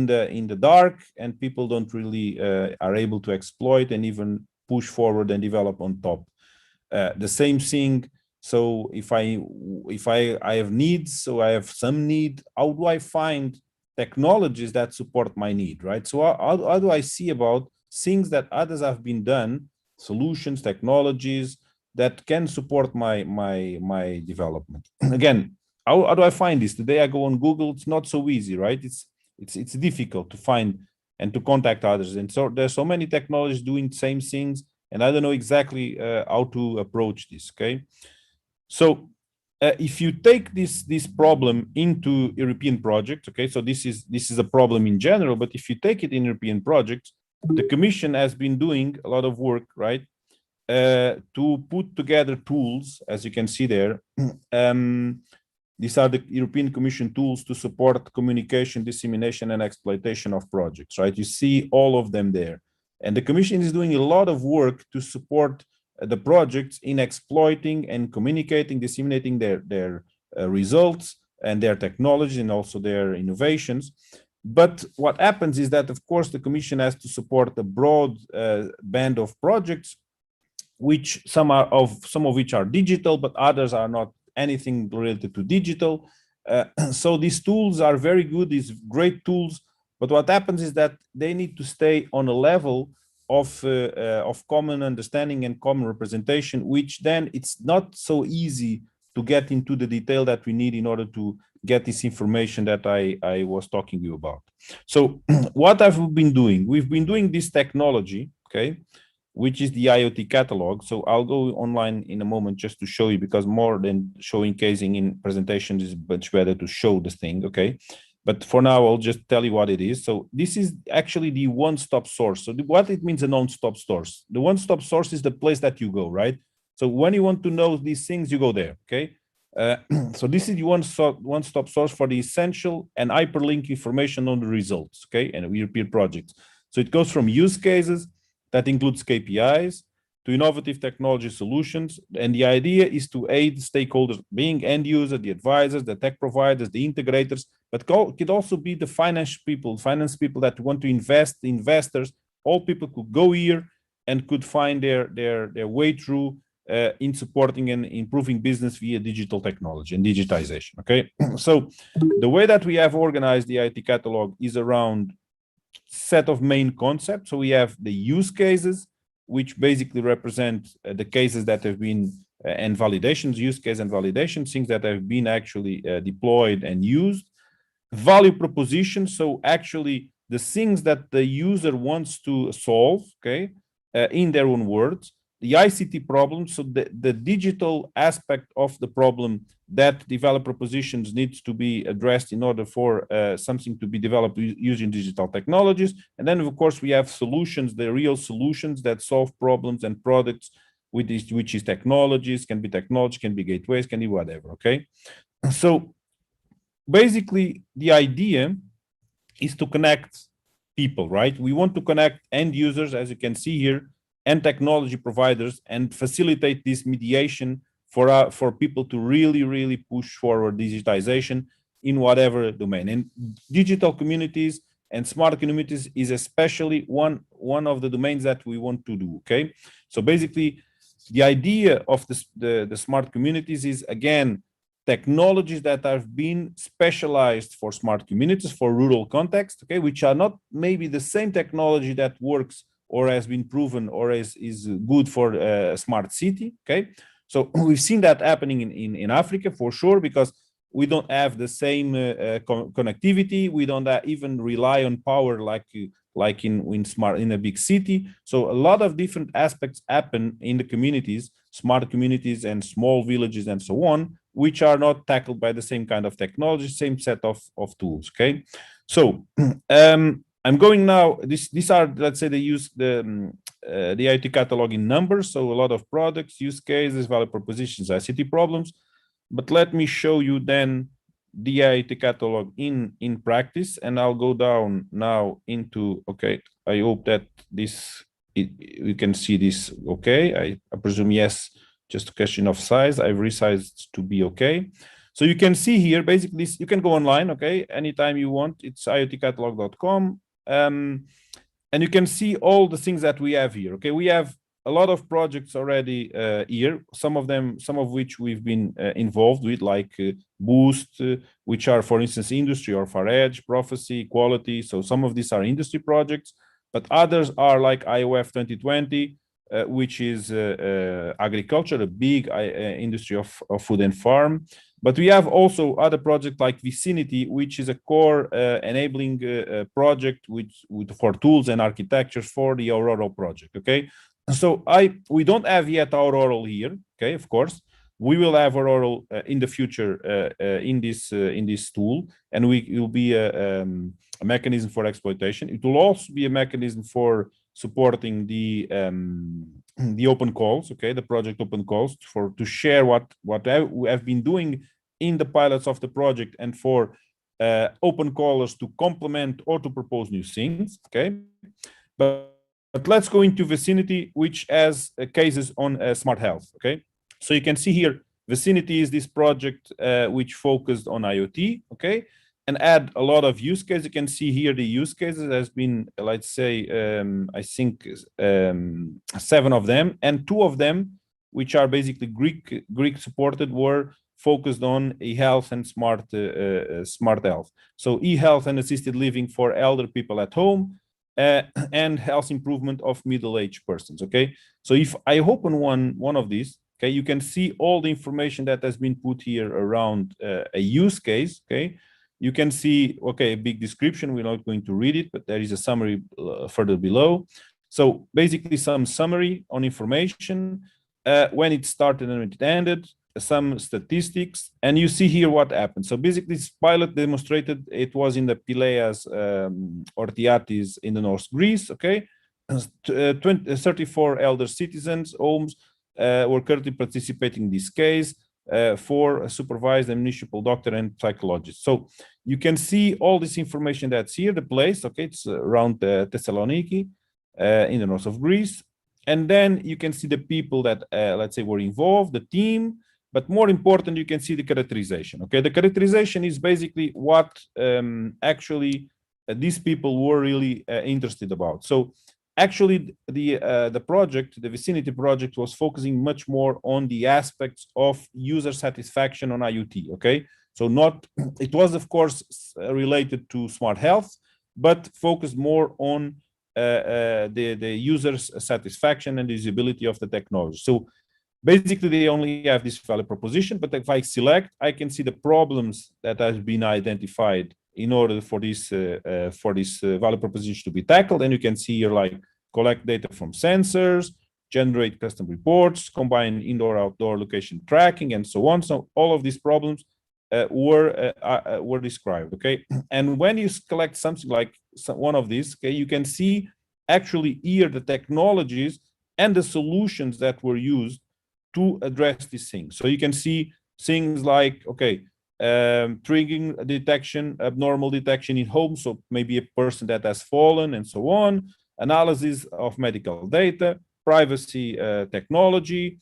the dark, and people don't really are able to exploit and even push forward and develop on top. The same thing. So if I have needs, so I have some need, how do I find technologies that support my need, right? So how do I see about things that others have been done, solutions, technologies that can support my development? Again, how do I find this? Today I go on Google, it's not so easy, right? It's difficult to find and to contact others. And so there's so many technologies doing the same things, and I don't know exactly how to approach this, okay? So if you take this problem into European projects, okay, so this is a problem in general, but if you take it in European projects, the Commission has been doing a lot of work, right, to put together tools, as you can see there. These are the European Commission tools to support communication, dissemination, and exploitation of projects, right? You see all of them there. And the Commission is doing a lot of work to support the projects in exploiting and communicating, disseminating their results and their technology and also their innovations. But what happens is that, of course, the Commission has to support a broad band of projects, which some of which are digital, but others are not anything related to digital. So these tools are very good, these great tools, but what happens is that they need to stay on a level of common understanding and common representation, which then it's not so easy to get into the detail that we need in order to get this information that I was talking to you about. So what have we been doing? We've been doing this technology, okay, which is the IoT catalog. So I'll go online in a moment just to show you, because more than showcasing in presentations is much better to show the thing, okay? But for now, I'll just tell you what it is. So this is actually the one-stop source. So what it means, a non-stop source. The one-stop source is the place that you go, right? So when you want to know these things, you go there, okay? So this is the one-stop source for the essential and hyperlink information on the results, okay? And European projects. So it goes from use cases that includes KPIs to innovative technology solutions. And the idea is to aid stakeholders, being end user, the advisors, the tech providers, the integrators, but could also be the finance people that want to invest, the investors. All people could go here and could find their way through in supporting and improving business via digital technology and digitization, okay? So the way that we have organized the IoT catalog is around set of main concepts. So we have the use cases, which basically represent the cases that have been and validations, use case and validation, things that have been actually deployed and used. Value propositions, so actually the things that the user wants to solve, okay, in their own words. The ICT problem, so the digital aspect of the problem that developer propositions needs to be addressed in order for something to be developed using digital technologies. And then, of course, we have solutions, the real solutions that solve problems and products with this, which is technologies, can be technology, can be gateways, can be whatever, okay? So basically, the idea is to connect people, right? We want to connect end users, as you can see here, and technology providers, and facilitate this mediation for people to really push forward digitization in whatever domain. And digital communities and smart communities is especially one of the domains that we want to do, okay? So basically, the idea of the smart communities is, again, technologies that have been specialized for smart communities, for rural context, okay, which are not maybe the same technology that works or has been proven or is good for a smart city, okay? So we've seen that happening in Africa for sure, because we don't have the same connectivity. We don't even rely on power like in a big city. So a lot of different aspects happen in the communities, smart communities and small villages and so on, which are not tackled by the same kind of technology, same set of tools, okay? So I'm going now, these are, let's say, the IoT catalog in numbers, so a lot of products, use cases, value propositions, ICT problems. But let me show you then the IoT catalog in practice, and I'll go down now into, okay, I hope that you can see this, okay? I presume yes, just a question of size. I've resized to be okay. So you can see here, basically, you can go online, okay, anytime you want. It's iotcatalog.com. And you can see all the things that we have here, okay? We have a lot of projects already here, some of which we've been involved with, like Boost, which are, for instance, industry, or Far Edge, Prophecy, Quality. So some of these are industry projects, but others are like IOF 2020, which is agriculture, a big industry of food and farm. But we have also other projects like Vicinity, which is a core enabling project for tools and architectures for the Auroral project, okay? So we don't have yet Auroral here, okay, of course. We will have Auroral in the future in this tool, and it will be a mechanism for exploitation. It will also be a mechanism for supporting the open calls, okay, the project open calls, to share what we have been doing in the pilots of the project, and for open callers to complement or to propose new things, okay? But let's go into Vicinity, which has cases on smart health, okay? So you can see here, Vicinity is this project which focused on IoT, okay? And add a lot of use cases. You can see here the use cases has been, let's say, I think 7 of them, and 2 of them, which are basically Greek supported, were focused on e-health and smart health. So e-health and assisted living for elder people at home, and health improvement of middle-aged persons, okay? So if I open one of these, okay, you can see all the information that has been put here around a use case, okay? You can see, okay, a big description. We're not going to read it, but there is a summary further below. So basically some summary on information, when it started and when it ended, some statistics, and you see here what happened. So basically this pilot demonstrated it was in the Pileas Ortiatis in the North Greece, okay? 34 elder citizens, homes, were currently participating in this case, for a supervised and municipal doctor and psychologist. So you can see all this information that's here, the place, okay, it's around Thessaloniki, in the north of Greece. And then you can see the people that, let's say, were involved, the team, but more important, you can see the characterization, okay? The characterization is basically what actually these people were really interested about. So actually, the project, the Vicinity project, was focusing much more on the aspects of user satisfaction on IoT, okay? So not, it was, of course, related to smart health, but focused more on the user's satisfaction and usability of the technology. So basically, they only have this value proposition, but if I select, I can see the problems that have been identified in order for this value proposition to be tackled. And you can see here, like, collect data from sensors, generate custom reports, combine indoor-outdoor location tracking, and so on. So all of these problems were described, okay? And when you collect something like one of these, okay, you can see actually here the technologies and the solutions that were used to address these things. So you can see things like, okay, triggering detection, abnormal detection in home, so maybe a person that has fallen and so on, analysis of medical data, privacy technology,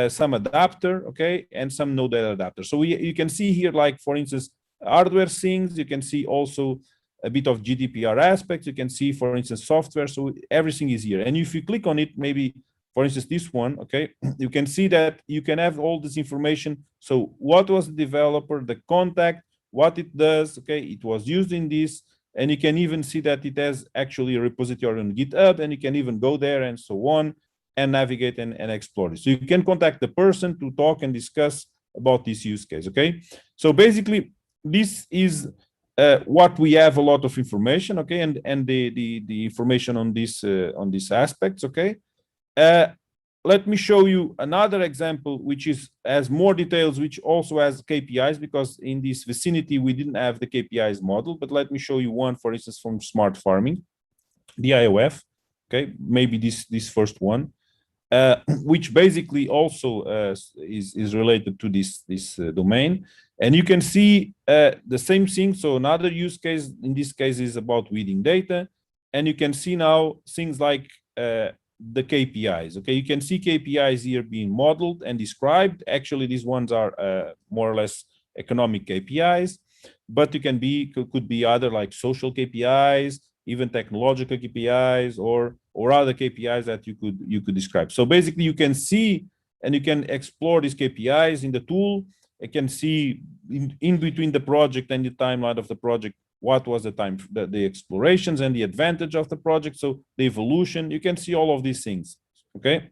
some adapter, okay, and some no data adapter. So you can see here, like, for instance, hardware things, you can see also a bit of GDPR aspects, you can see, for instance, software, so everything is here. And if you click on it, maybe, for instance, this one, okay, you can see that you can have all this information. So what was the developer, the contact, what it does, okay, it was used in this, and you can even see that it has actually a repository on GitHub, and you can even go there and so on, and navigate and explore it. So you can contact the person to talk and discuss about this use case, okay? So basically, this is what we have, a lot of information, okay, and the information on these aspects, okay? Let me show you another example, which has more details, which also has KPIs, because in this Vicinity, we didn't have the KPIs model, but let me show you one, for instance, from smart farming, the IOF, okay, maybe this first one, which basically also is related to this domain. And you can see the same thing. So another use case, in this case, is about weeding data. And you can see now things like the KPIs, okay? You can see KPIs here being modeled and described. Actually, these ones are more or less economic KPIs, but you could be other, like social KPIs, even technological KPIs, or other KPIs that you could describe. So basically, you can see and you can explore these KPIs in the tool. You can see in between the project and the timeline of the project, what was the explorations and the advantage of the project. So the evolution, you can see all of these things, okay?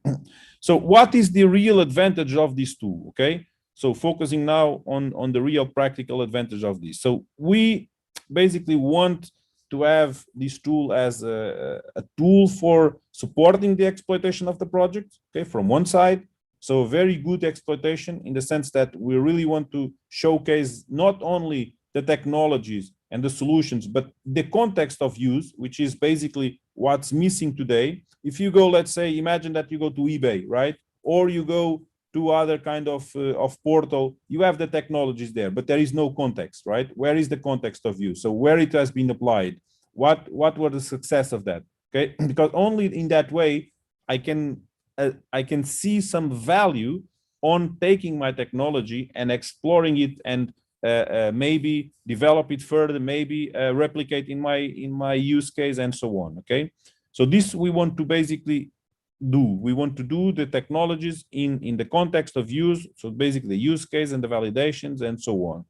So what is the real advantage of this tool, okay? So focusing now on the real practical advantage of this. So we basically want to have this tool as a tool for supporting the exploitation of the project, okay, from one side. So very good exploitation in the sense that we really want to showcase not only the technologies and the solutions, but the context of use, which is basically what's missing today. If you go, let's say, imagine that you go to eBay, right? Or you go to other kind of portal, you have the technologies there, but there is no context, right? Where is the context of use? So where it has been applied, what were the success of that, okay? Because only in that way, I can see some value on taking my technology and exploring it and maybe develop it further, maybe replicate in my use case and so on, okay? So this we want to basically do. We want to do the technologies in the context of use, so basically the use case and the validations and so on.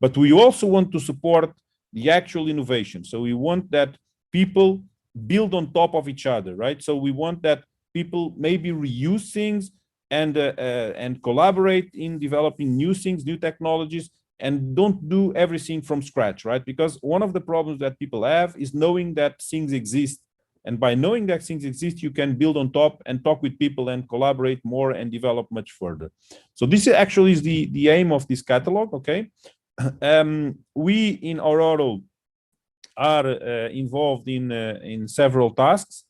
But we also want to support the actual innovation. So we want that people build on top of each other, right? So we want that people maybe reuse things and collaborate in developing new things, new technologies, and don't do everything from scratch, right? Because one of the problems that people have is knowing that things exist, And by knowing that things exist, you can build on top and talk with people and collaborate more and develop much further. So this actually is the aim of this catalog, okay? We in Aurora are involved in several tasks,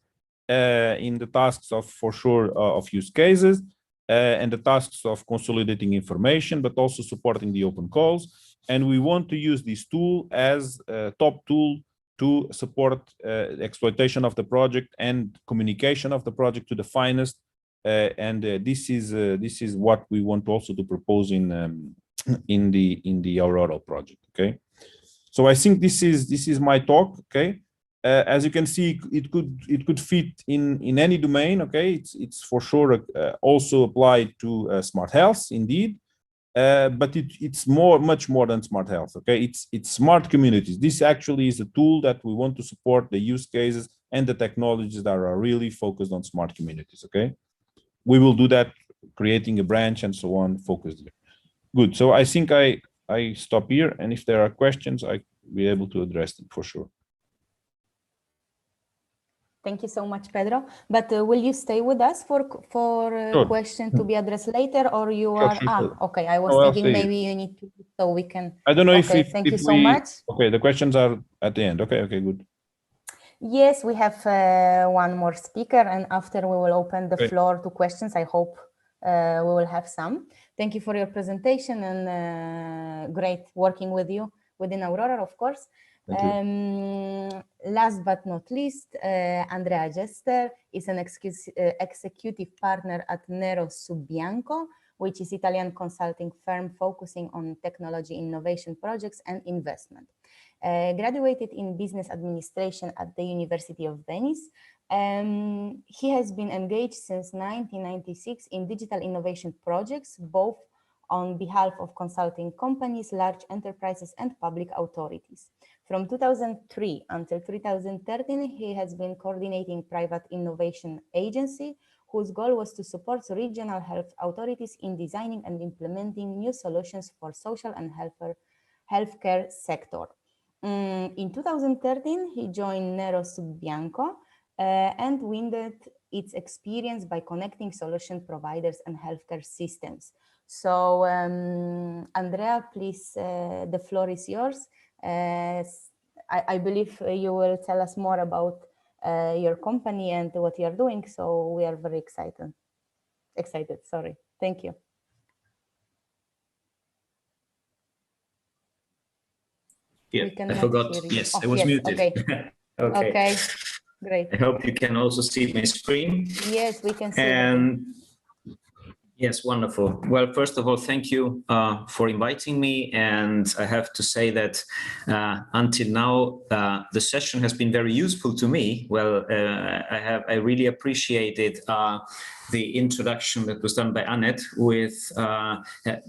in the tasks of, for sure, of use cases, and the tasks of consolidating information, but also supporting the open calls. And we want to use this tool as a top tool to support exploitation of the project and communication of the project to the finest. This is what we want also to propose in the Aurora project. Okay, so I think this is my talk. Okay, as you can see, it could fit in any domain. Okay, it's for sure also applied to smart health indeed. But it's much more than smart health. Okay, it's smart communities. This actually is a tool that we want to support the use cases and the technologies that are really focused on smart communities. Okay, we will do that, creating a branch and so on, focused there. Good. So I think I stop here, and if there are questions, I will be able to address them for sure. Thank you so much, Pedro. But will you stay with us for Sure. question to be addressed later, or you are? Sure. Okay. I was No, I'll thinking stay maybe you need to, so we can. I don't know Okay, if thank you if so we, much. Okay, the questions are at the end. Okay, good. Yes, we have one more speaker, and after we will open the Okay. floor to questions. I hope we will have some. Thank you for your presentation, and great working with you within Aurora, of course. Thank you. Last but not least, Andrea Gester is an executive partner at Nero Subbianco, which is Italian consulting firm focusing on technology innovation projects and investment. Graduated in business administration at the University of Venice. He has been engaged since 1996 in digital innovation projects, both on behalf of consulting companies, large enterprises, and public authorities. From 2003 until 2013, he has been coordinating private innovation agency, whose goal was to support regional health authorities in designing and implementing new solutions for social and healthcare sector. In 2013, he joined Nero Subbianco and winded its experience by connecting solution providers and healthcare systems. So, Andrea, please, the floor is yours. I believe you will tell us more about your company and what you are doing. So we are very excited. Sorry. Thank you. Yeah, I forgot. Yes, I was muted. Okay. Okay. Great. I hope you can also see my screen. Yes, we can see. And yes, wonderful. Well, first of all, thank you for inviting me. And I have to say that until now, the session has been very useful to me. Well, I really appreciated the introduction that was done by Annette with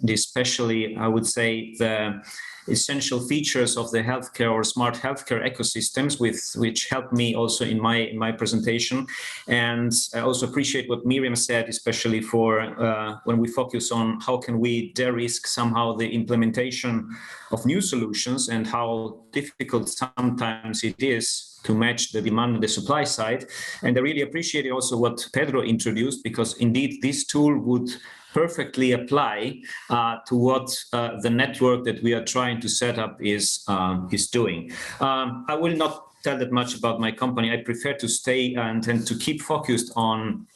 especially, I would say, the essential features of the healthcare or smart healthcare ecosystems, which helped me also in my presentation. And I also appreciate what Miriam said, especially for when we focus on how can we de-risk somehow the implementation of new solutions and how difficult sometimes it is to match the demand and the supply side. And I really appreciate also what Pedro introduced, because indeed this tool would perfectly apply to what the network that we are trying to set up is doing. I will not tell that much about my company. I prefer to stay and to keep focused on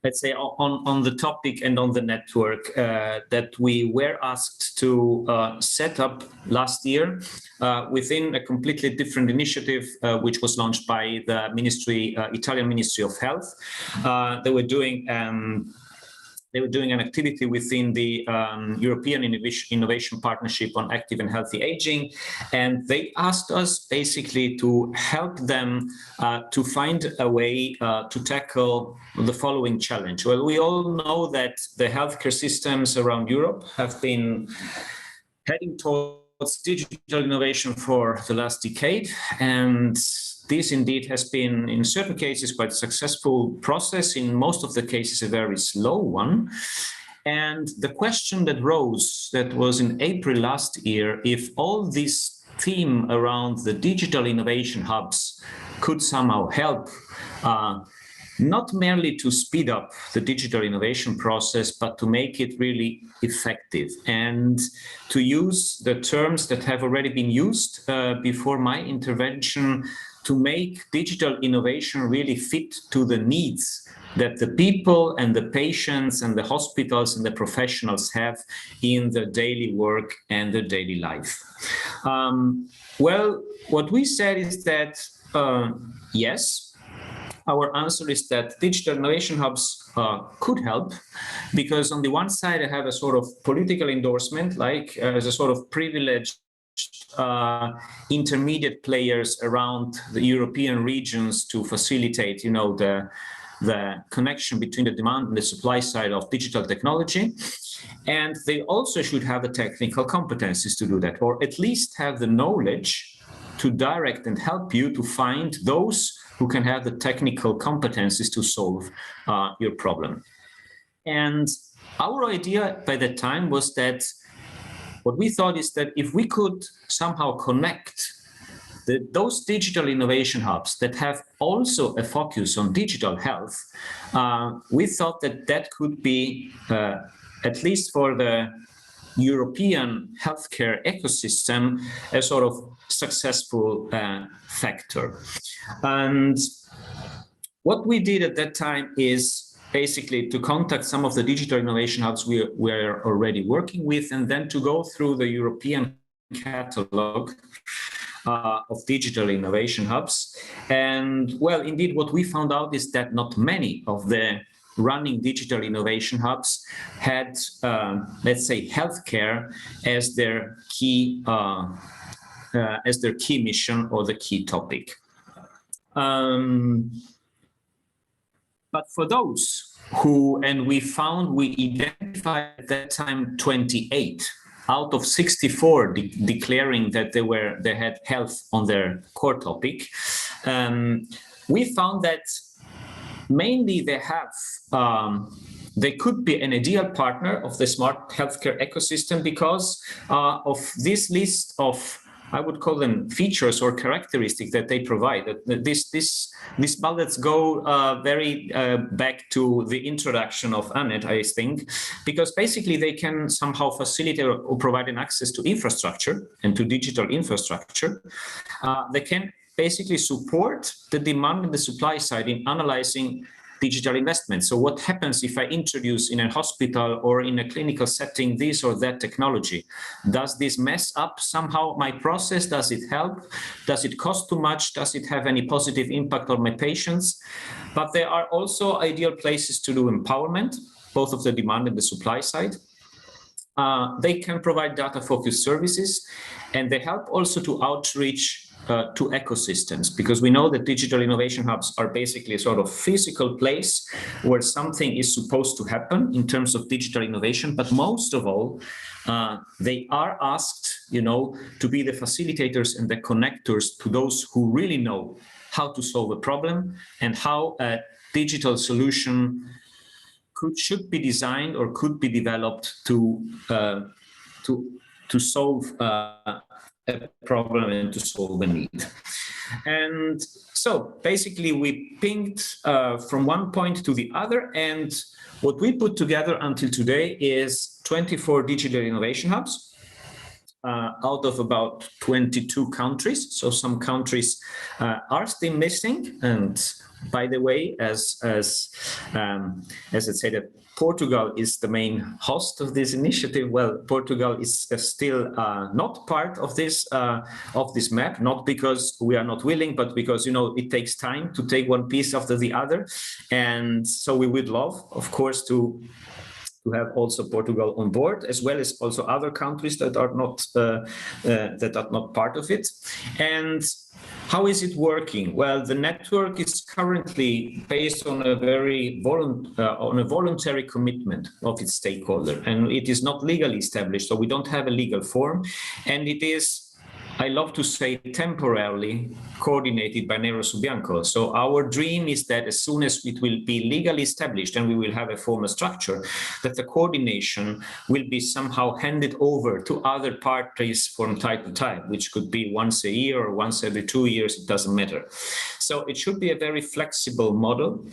let's say on the topic and on the network that we were asked to set up last year within a completely different initiative which was launched by the Italian Ministry of Health. They were doing an activity within the European Innovation Partnership on Active and Healthy Aging. And they asked us basically to help them to find a way to tackle the following challenge. Well, we all know that the healthcare systems around Europe have been heading towards digital innovation for the last decade. And this indeed has been, in certain cases, quite a successful process. In most of the cases, a very slow one. And the question that rose, that was in April last year, if all these theme around the digital innovation hubs could somehow help not merely to speed up the digital innovation process, but to make it really effective and to use the terms that have already been used before my intervention to make digital innovation really fit to the needs that the people and the patients and the hospitals and the professionals have in their daily work and their daily life. Well, what we said is that, yes, our answer is that digital innovation hubs could help, because on the one side, I have a sort of political endorsement, like as a sort of privileged intermediate players around the European regions to facilitate, you know, the connection between the demand and the supply side of digital technology. And they also should have the technical competencies to do that, or at least have the knowledge to direct and help you to find those who can have the technical competencies to solve your problem. And our idea by that time was that what we thought is that if we could somehow connect those digital innovation hubs that have also a focus on digital health, we thought that that could be, at least for the European healthcare ecosystem, a sort of successful factor. And what we did at that time is basically to contact some of the digital innovation hubs we were already working with, and then to go through the European catalog of digital innovation hubs. And well, indeed, what we found out is that not many of the running digital innovation hubs had, let's say, healthcare as their key mission or the key topic. But for those who, and we identified at that time 28 out of 64 declaring that they had health on their core topic, we found that mainly they could be an ideal partner of the smart healthcare ecosystem because of this list of, I would call them features or characteristics that they provide. These bullets go very back to the introduction of Annette, I think, because basically they can somehow facilitate or provide an access to infrastructure and to digital infrastructure. They can basically support the demand and the supply side in analyzing digital investments. So what happens if I introduce in a hospital or in a clinical setting this or that technology? Does this mess up somehow my process? Does it help? Does it cost too much? Does it have any positive impact on my patients? But there are also ideal places to do empowerment, both of the demand and the supply side. They can provide data-focused services, and they help also to outreach to ecosystems, because we know that digital innovation hubs are basically a sort of physical place where something is supposed to happen in terms of digital innovation. But most of all, they are asked, you know, to be the facilitators and the connectors to those who really know how to solve a problem and how a digital solution should be designed or could be developed to solve a problem and to solve a need. And so basically we pinged from one point to the other, and what we put together until today is 24 digital innovation hubs out of about 22 countries. So some countries are still missing, and by the way, as I said, that Portugal is the main host of this initiative. Well, Portugal is still not part of this map, not because we are not willing, but because, you know, it takes time to take one piece after the other. And so we would love, of course, to have also Portugal on board, as well as also other countries that are not part of it. And how is it working? Well, the network is currently based on a very voluntary commitment of its stakeholder, and it is not legally established, so we don't have a legal form, and it is I love to say temporarily coordinated by Nero Subianco. So our dream is that as soon as it will be legally established and we will have a formal structure, that the coordination will be somehow handed over to other parties from time to time, which could be once a year or once every 2 years, it doesn't matter. So it should be a very flexible model.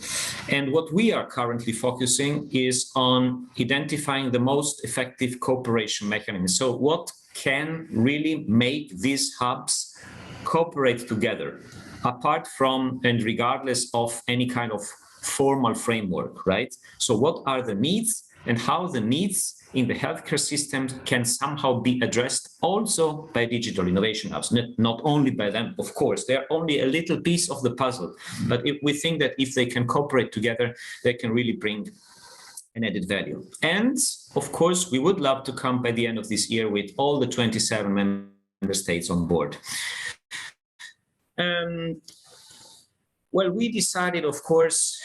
And what we are currently focusing is on identifying the most effective cooperation mechanism. So what can really make these hubs cooperate together, apart from and regardless of any kind of formal framework, right? So what are the needs and how the needs in the healthcare system can somehow be addressed also by digital innovation hubs, not only by them, of course, they're only a little piece of the puzzle, but if we think that if they can cooperate together, they can really bring an added value. And of course, we would love to come by the end of this year with all the 27 member states on board. Well, we decided, of course,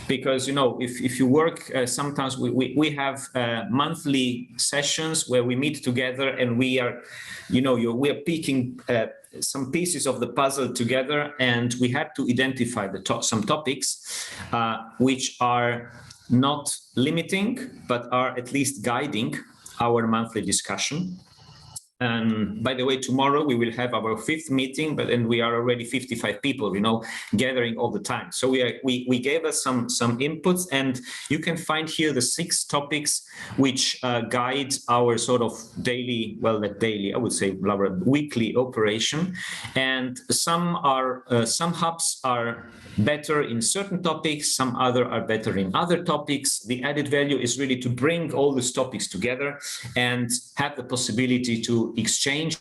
because, you know, if you work, sometimes we have monthly sessions where we meet together and we are, you know, we are picking some pieces of the puzzle together, and we had to identify some topics which are not limiting, but are at least guiding our monthly discussion. And by the way, tomorrow we will have our 5th meeting, and we are already 55 people, you know, gathering all the time. So we gave us some inputs, and you can find here the 6 topics which guide our sort of daily, well, not daily, I would say weekly operation. And some hubs are better in certain topics, some other are better in other topics. The added value is really to bring all these topics together and have the possibility to exchange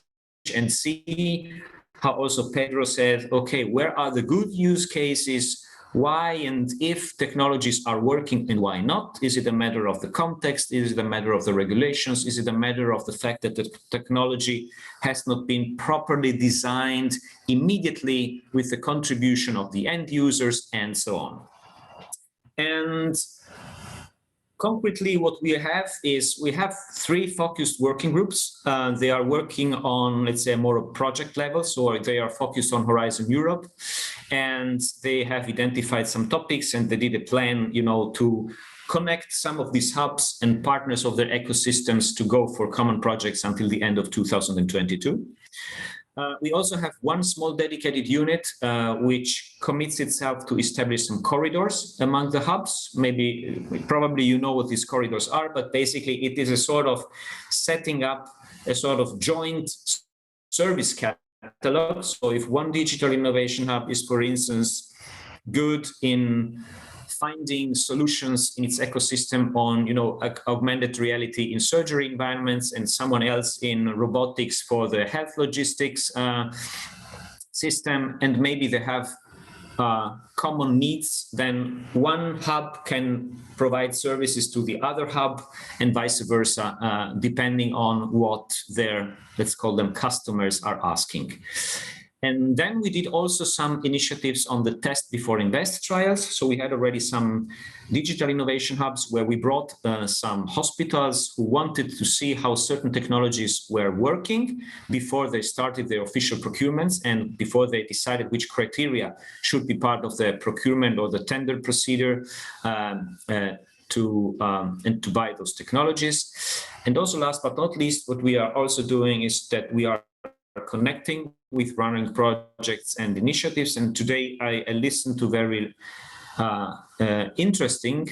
and see how also Pedro said, okay, where are the good use cases? Why and if technologies are working and why not? Is it a matter of the context? Is it a matter of the regulations? Is it a matter of the fact that the technology has not been properly designed immediately with the contribution of the end users and so on? And concretely, what we have is we have 3 focused working groups. They are working on, let's say, more project level. So they are focused on Horizon Europe, and they have identified some topics, and they did a plan, you know, to connect some of these hubs and partners of their ecosystems to go for common projects until the end of 2022. We also have one small dedicated unit which commits itself to establish some corridors among the hubs. Probably you know what these corridors are, but basically it is a sort of setting up a sort of joint service catalog. So if one digital innovation hub is, for instance, good in finding solutions in its ecosystem on, you know, augmented reality in surgery environments, and someone else in robotics for the health logistics system, and maybe they have common needs, then one hub can provide services to the other hub and vice versa, depending on what their, let's call them, customers are asking. And then we did also some initiatives on the test before invest trials. So we had already some digital innovation hubs where we brought some hospitals who wanted to see how certain technologies were working before they started their official procurements and before they decided which criteria should be part of the procurement or the tender procedure to buy those technologies. And also, last but not least, what we are also doing is that we are connecting with running projects and initiatives. And today I listened to very interesting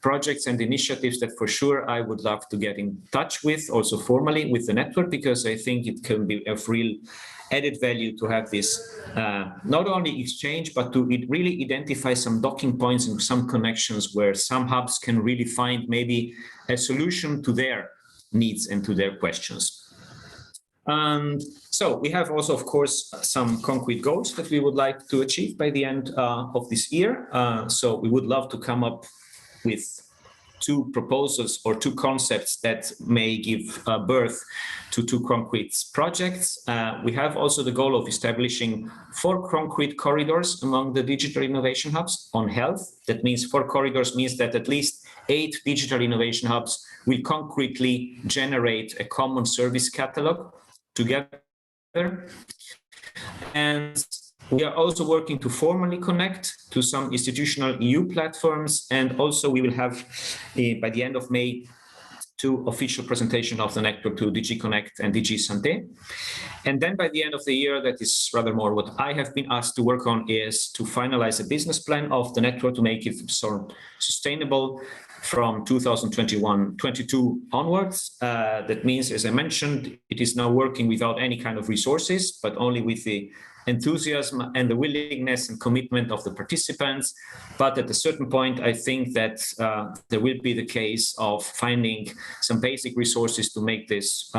projects and initiatives that for sure I would love to get in touch with, also formally with the network, because I think it can be of real added value to have this not only exchange, but to really identify some docking points and some connections where some hubs can really find maybe a solution to their needs and to their questions. And so we have also, of course, some concrete goals that we would like to achieve by the end of this year. So we would love to come up with 2 proposals or 2 concepts that may give birth to 2 concrete projects. We have also the goal of establishing 4 concrete corridors among the digital innovation hubs on health. That means 4 corridors means that at least 8 digital innovation hubs will concretely generate a common service catalog together And we are also working to formally connect to some institutional EU platforms. And also we will have, by the end of May, 2 official presentations of the network to DG Connect and DG Santé. And then by the end of the year, that is rather more what I have been asked to work on, is to finalize a business plan of the network to make it sort of sustainable from 2021-22 onwards. That means, as I mentioned, it is now working without any kind of resources, but only with the enthusiasm and the willingness and commitment of the participants. But at a certain point, I think that there will be the case of finding some basic resources to make this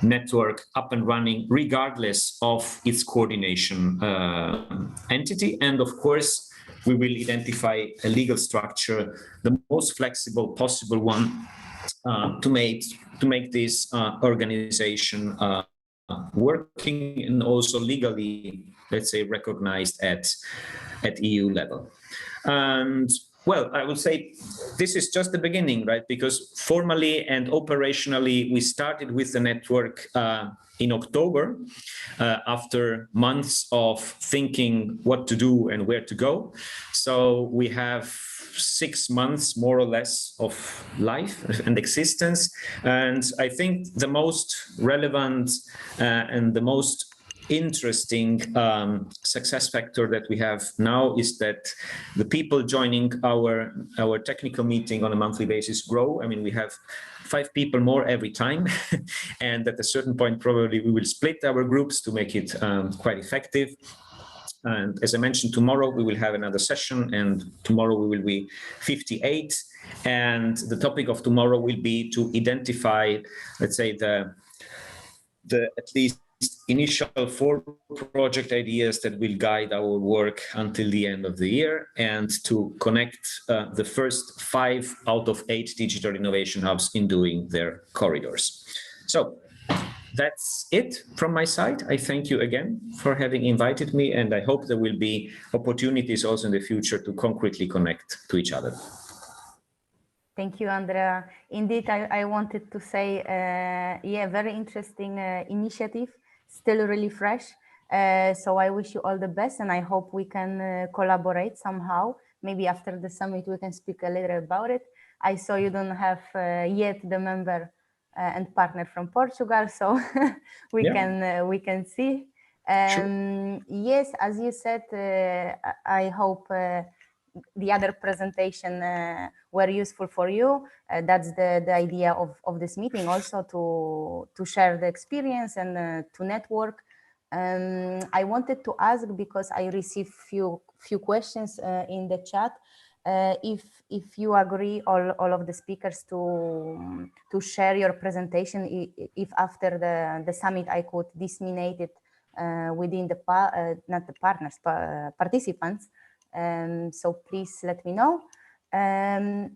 network up and running, regardless of its coordination entity. And of course, we will identify a legal structure, the most flexible possible one, to make this organization working and also legally, let's say, recognized at EU level. And well, I would say this is just the beginning, right? Because formally and operationally, we started with the network in October, after months of thinking what to do and where to go. So we have 6 months, more or less, of life and existence. And I think the most relevant and the most interesting success factor that we have now is that the people joining our technical meeting on a monthly basis grow. I mean, we have 5 people more every time, and at a certain point probably we will split our groups to make it quite effective. And as I mentioned, tomorrow we will have another session, and tomorrow we will be 58. And the topic of tomorrow will be to identify, let's say, the at least initial 4 project ideas that will guide our work until the end of the year, and to connect the first 5 out of 8 digital innovation hubs in doing their corridors. So that's it from my side. I thank you again for having invited me, and I hope there will be opportunities also in the future to concretely connect to each other. Thank you, Andrea. Indeed, I wanted to say, yeah, very interesting initiative, still really fresh. So I wish you all the best, and I hope we can collaborate somehow. Maybe after the summit, we can speak a little about it. I saw you don't have yet the member and partner from Portugal, so we can see. Sure. Yes, as you said, I hope the other presentation were useful for you. That's the idea of this meeting, also to share the experience and to network. I wanted to ask, because I received few questions in the chat, if you agree, all of the speakers, to share your presentation, if after the summit I could disseminate it within the not the partners, participants. So please let me know. And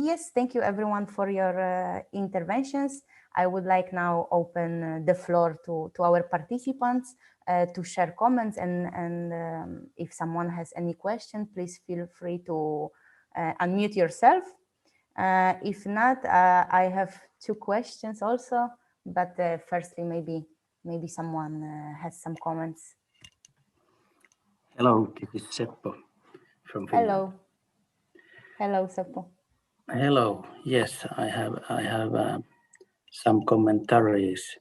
yes, thank you everyone for your interventions. I would like now open the floor to our participants to share comments, and if someone has any question, please feel free to unmute yourself. If not, I have 2 questions also, but firstly, maybe someone has some comments. Hello, this is Seppo from Finland. Hello, Seppo. Hello. Yes, I have some commentaries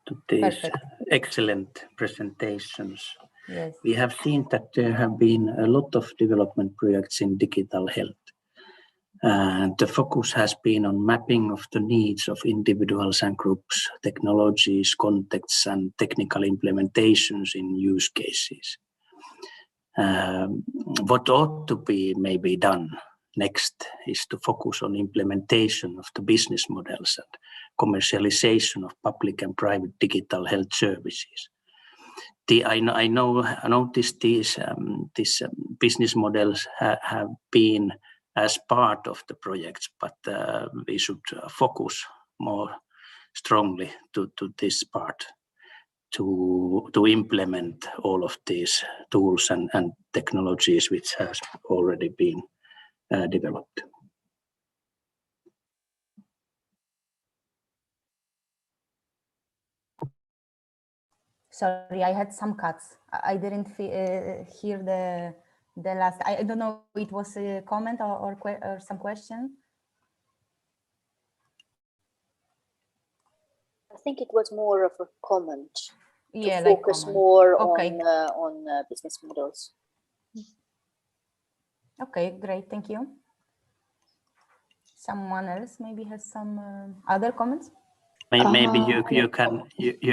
to these excellent presentations. Yes. We have seen that there have been a lot of development projects in digital health. The focus has been on mapping of the needs of individuals and groups, technologies, contexts, and technical implementations in use cases. What ought to be maybe done next is to focus on implementation of the business models and commercialization of public and private digital health services. I noticed these business models have been as part of the projects, but we should focus more strongly to this part, to implement all of these tools and technologies which has already been developed. Sorry, I had some cuts. I didn't hear the last. I don't know. It was a comment or some question. I think it was more of a comment. Yeah, to focus like more okay. on business models. Okay, great. Thank you. Someone else maybe has some other comments. Maybe you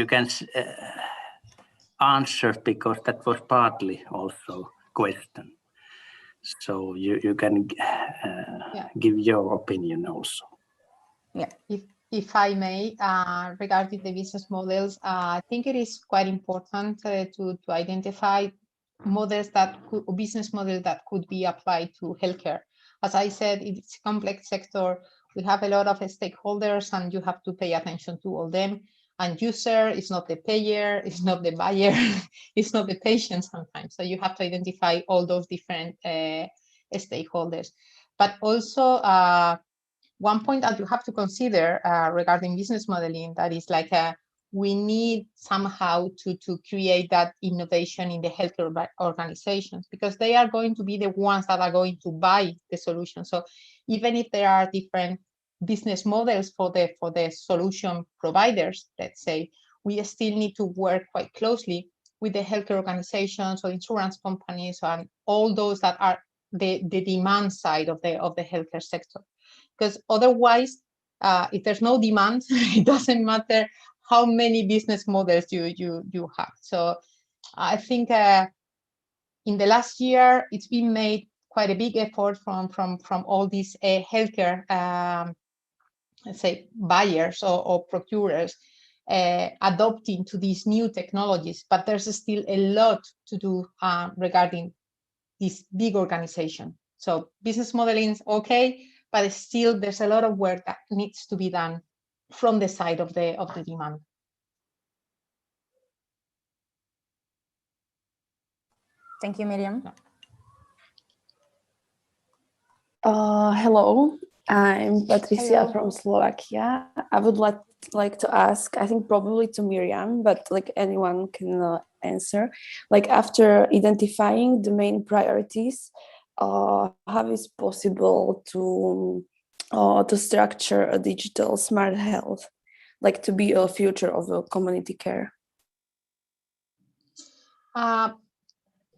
can answer, because that was partly also question. So you can give your opinion also. Yeah. If I may, regarding the business models, I think it is quite important to identify models business models that could be applied to healthcare. As I said, it's a complex sector. We have a lot of stakeholders, and you have to pay attention to all them. And user is not the payer, it's not the buyer, it's not the patient sometimes. So you have to identify all those different stakeholders. But also, one point that you have to consider regarding business modeling, that is like we need somehow to create that innovation in the healthcare organizations, because they are going to be the ones that are going to buy the solution. So even if there are different business models for the solution providers, let's say, we still need to work quite closely with the healthcare organizations or insurance companies and all those that are the demand side of the healthcare sector. Because otherwise, if there's no demand, it doesn't matter how many business models you have. So I think in the last year, it's been made quite a big effort from all these healthcare, let's say, buyers or procurers adopting to these new technologies. But there's still a lot to do regarding this big organization. So business modeling is okay, but still there's a lot of work that needs to be done from the side of the demand. Thank you, Miriam. Hello, I'm Patricia Hello. from Slovakia. I would like to ask, I think probably to Miriam, but like anyone can answer. Like after identifying the main priorities, how is possible to structure a digital smart health, like to be a future of a community care? I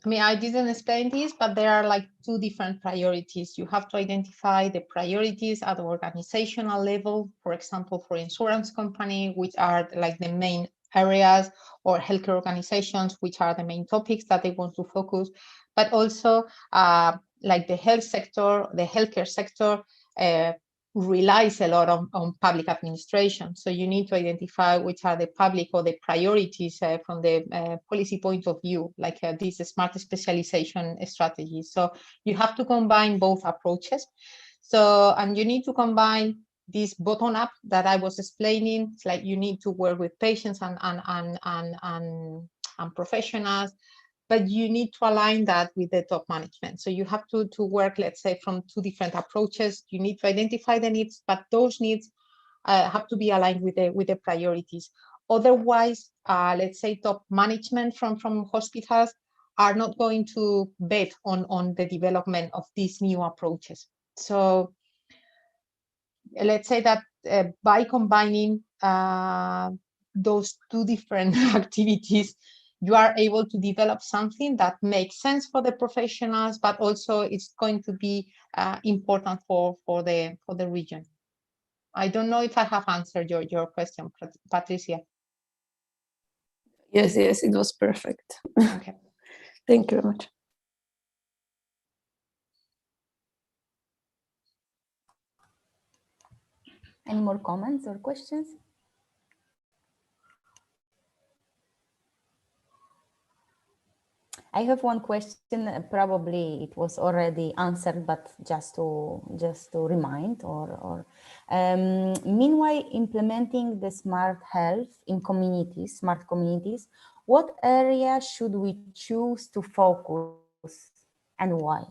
mean, I didn't explain this, but there are like two different priorities. You have to identify the priorities at the organizational level, for example, for insurance company, which are like the main areas, or healthcare organizations, which are the main topics that they want to focus, but also like the health sector, the healthcare sector, relies a lot on public administration. So you need to identify which are the public or the priorities from the policy point of view, like this smart specialization strategy. So you have to combine both approaches. So, and you need to combine this bottom up that I was explaining. It's like you need to work with patients and professionals, but you need to align that with the top management. So you have to work, let's say, from two different approaches. You need to identify the needs, but those needs have to be aligned with the priorities. Otherwise, let's say top management from hospitals are not going to bet on the development of these new approaches. So let's say that by combining those two different activities, you are able to develop something that makes sense for the professionals, but also it's going to be important for the region. I don't know if I have answered your question, Patricia. Yes, it was perfect. Okay. Thank you very much. Any more comments or questions? I have one question. Probably it was already answered, but just to remind meanwhile, implementing the smart health in communities, smart communities, what area should we choose to focus and why?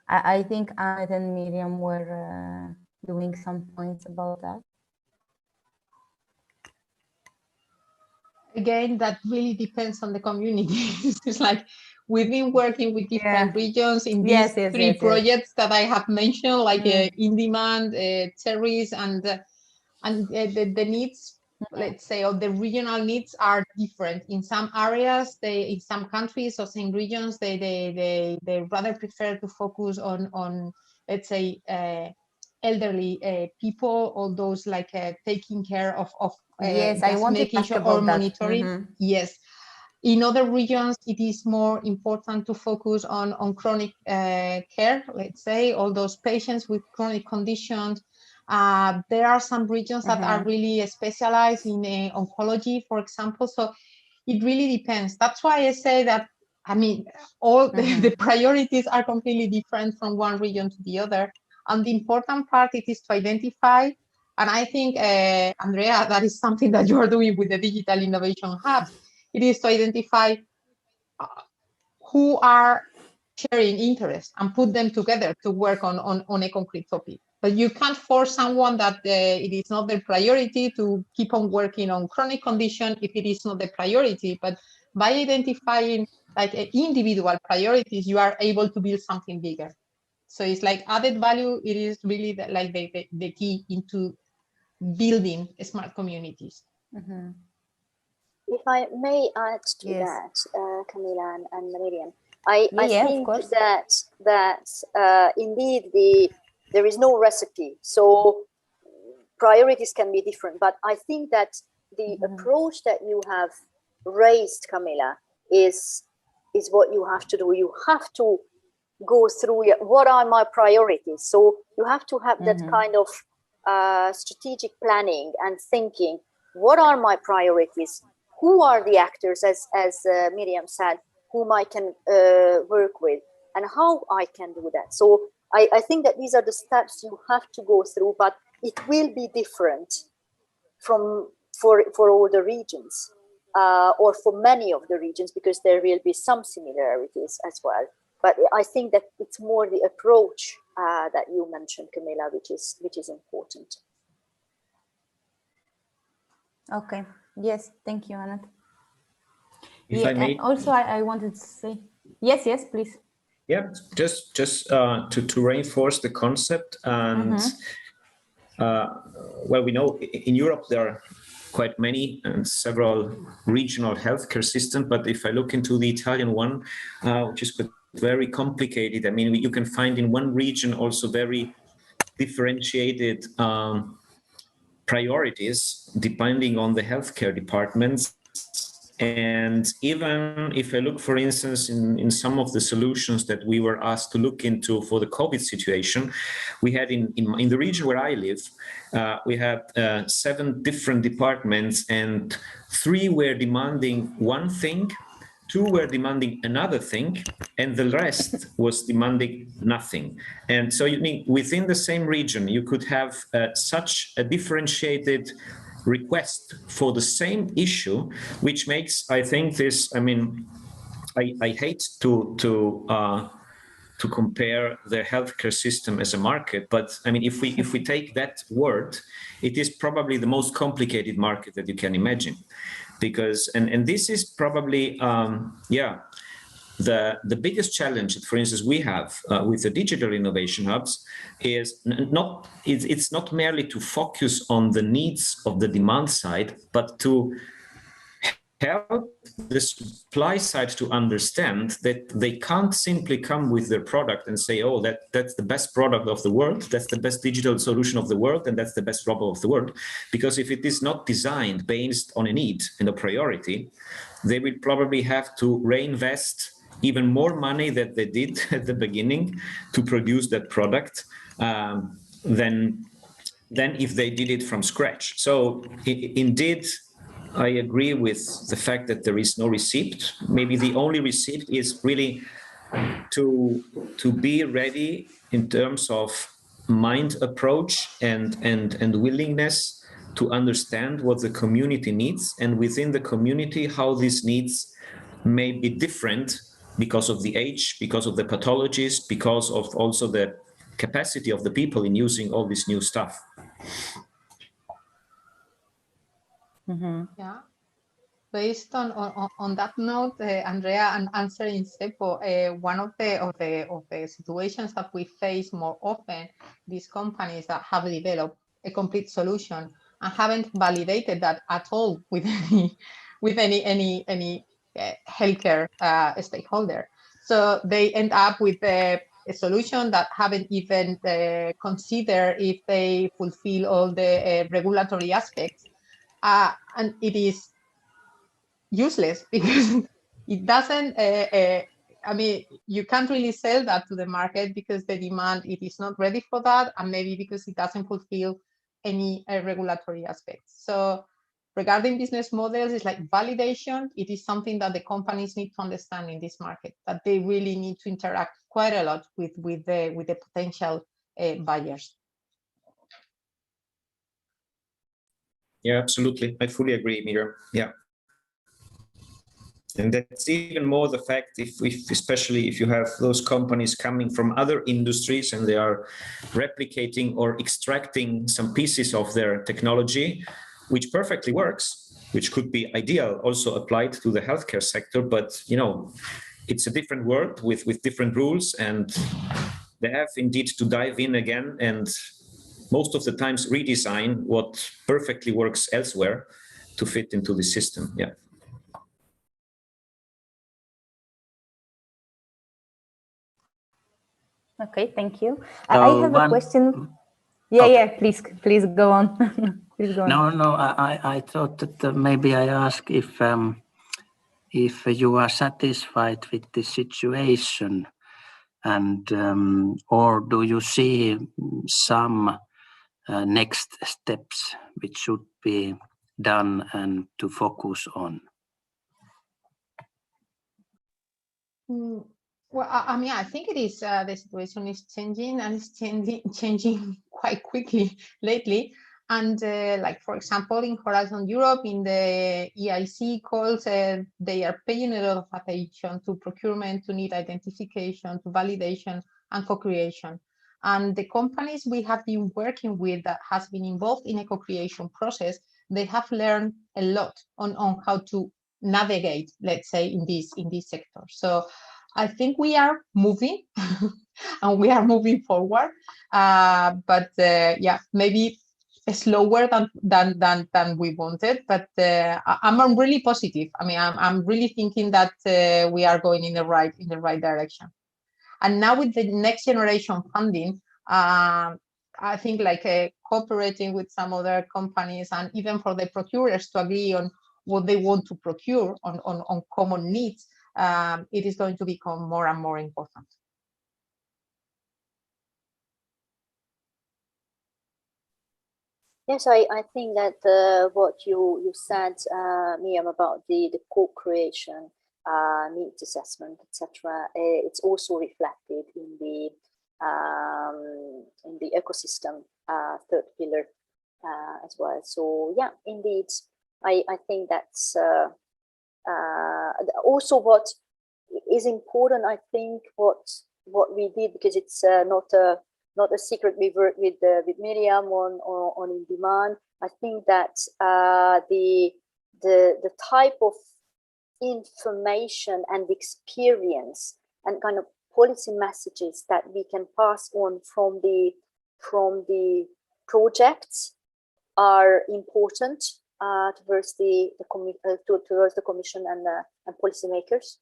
I think Annette and Miriam were doing some points about that. Again, that really depends on the community. It's like we've been working with different regions in these three projects that I have mentioned, like In Demand, Cherries, and the needs, let's say, or the regional needs are different. In some areas, in some countries or in regions, they rather prefer to focus on let's say, elderly people, or those like taking care of yes, I wanted to ask about that. monitoring. Yes. In other regions, it is more important to focus on chronic care, let's say, all those patients with chronic conditions. There are some regions that are really specialized in oncology, for example. So it really depends. That's why I say that, I mean, all the priorities are completely different from one region to the other. And the important part it is to identify, and I think, Andrea, that is something that you are doing with the Digital Innovation Hubs. It is to identify who are sharing interest and put them together to work on a concrete topic. But you can't force someone that it is not their priority to keep on working on chronic condition if it is not the priority. But by identifying like individual priorities, you are able to build something bigger. So it's like added value. It is really the key into building smart communities. If I may add to that, Camila and Miriam, I think that indeed there is no recipe. So priorities can be different, but I think that the approach that you have raised, Camila, is what you have to do. You have to go through what are my priorities. So you have to have that kind of strategic planning and thinking. What are my priorities? Who are the actors, as Miriam said, whom I can work with, and how I can do that. So I think that these are the steps you have to go through, but it will be different for all the regions, or for many of the regions, because there will be some similarities as well. But I think that it's more the approach that you mentioned, Camila, which is important. Okay. Yes. Thank you, Annette. If I may. Also, I wanted to say, yes, please. Yeah, just to reinforce the concept, and well, we know in Europe there are quite many and several regional healthcare systems, but if I look into the Italian one, which is very complicated, I mean, you can find in one region also very differentiated priorities depending on the healthcare departments. And even if I look, for instance, in some of the solutions that we were asked to look into for the COVID situation, we had in the region where I live, we had 7 different departments, and 3 were demanding one thing, 2 were demanding another thing, and the rest was demanding nothing. And so you mean within the same region, you could have such a differentiated request for the same issue, which makes, I think, this, I mean, I hate to compare the healthcare system as a market, but I mean, if we take that word, it is probably the most complicated market that you can imagine, because and this is probably the biggest challenge that, for instance, we have with the Digital Innovation Hubs is it's not merely to focus on the needs of the demand side, but to help the supply side to understand that they can't simply come with their product and say, oh, that's the best product of the world, that's the best digital solution of the world, and that's the best robot of the world. Because if it is not designed based on a need and a priority, they will probably have to reinvest even more money that they did at the beginning to produce that product than if they did it from scratch. So indeed, I agree with the fact that there is no receipt. Maybe the only receipt is really to be ready in terms of mind approach and willingness to understand what the community needs, and within the community how these needs may be different because of the age, because of the pathologies, because of also the capacity of the people in using all this new stuff. Yeah. based on that note, Andrea, and answering Seppo, one of the situations that we face more often, these companies that have developed a complete solution and haven't validated that at all with any healthcare stakeholder. So they end up with a solution that haven't even considered if they fulfill all the regulatory aspects, and it is useless because it doesn't. I mean, you can't really sell that to the market because the demand, it is not ready for that, and maybe because it doesn't fulfill any regulatory aspects. So regarding business models, it's like validation. It is something that the companies need to understand in this market, that they really need to interact quite a lot with the potential buyers. Yeah, absolutely. I fully agree, Miriam. Yeah. And that's even more the fact if especially if you have those companies coming from other industries and they are replicating or extracting some pieces of their technology, which perfectly works, which could be ideal, also applied to the healthcare sector. But, you know, it's a different world with different rules, and they have indeed to dive in again and most of the times redesign what perfectly works elsewhere to fit into the system. Yeah. Okay, thank you. So I have a question. Yeah, okay. yeah, please go on. Please go on. No, I thought that maybe I ask if you are satisfied with the situation, and or do you see some next steps which should be done and to focus on? Well, I mean, I think it is the situation is changing, and it's changing quite quickly lately. And like, for example, in Horizon Europe, in the EIC calls, they are paying a lot of attention to procurement, to need identification, to validation, and co-creation. And the companies we have been working with that has been involved in a co-creation process, they have learned a lot on how to navigate, let's say, in this sector. So I think we are moving and we are moving forward, but yeah, maybe slower than we wanted, but I'm really positive. I mean, I'm really thinking that we are going in the right direction. And now with the next generation funding, I think like cooperating with some other companies and even for the procurers to agree on what they want to procure on common needs, it is going to become more and more important. Yes, I think that what you said, Miriam, about the co-creation, needs assessment, etc., it's also reflected in the ecosystem third pillar as well. So yeah, indeed, I think that's also what is important. I think what we did, because it's not a secret. We worked with Miriam on In Demand. I think that the type of information and experience and kind of policy messages that we can pass on from the projects are important towards the Commission and policymakers,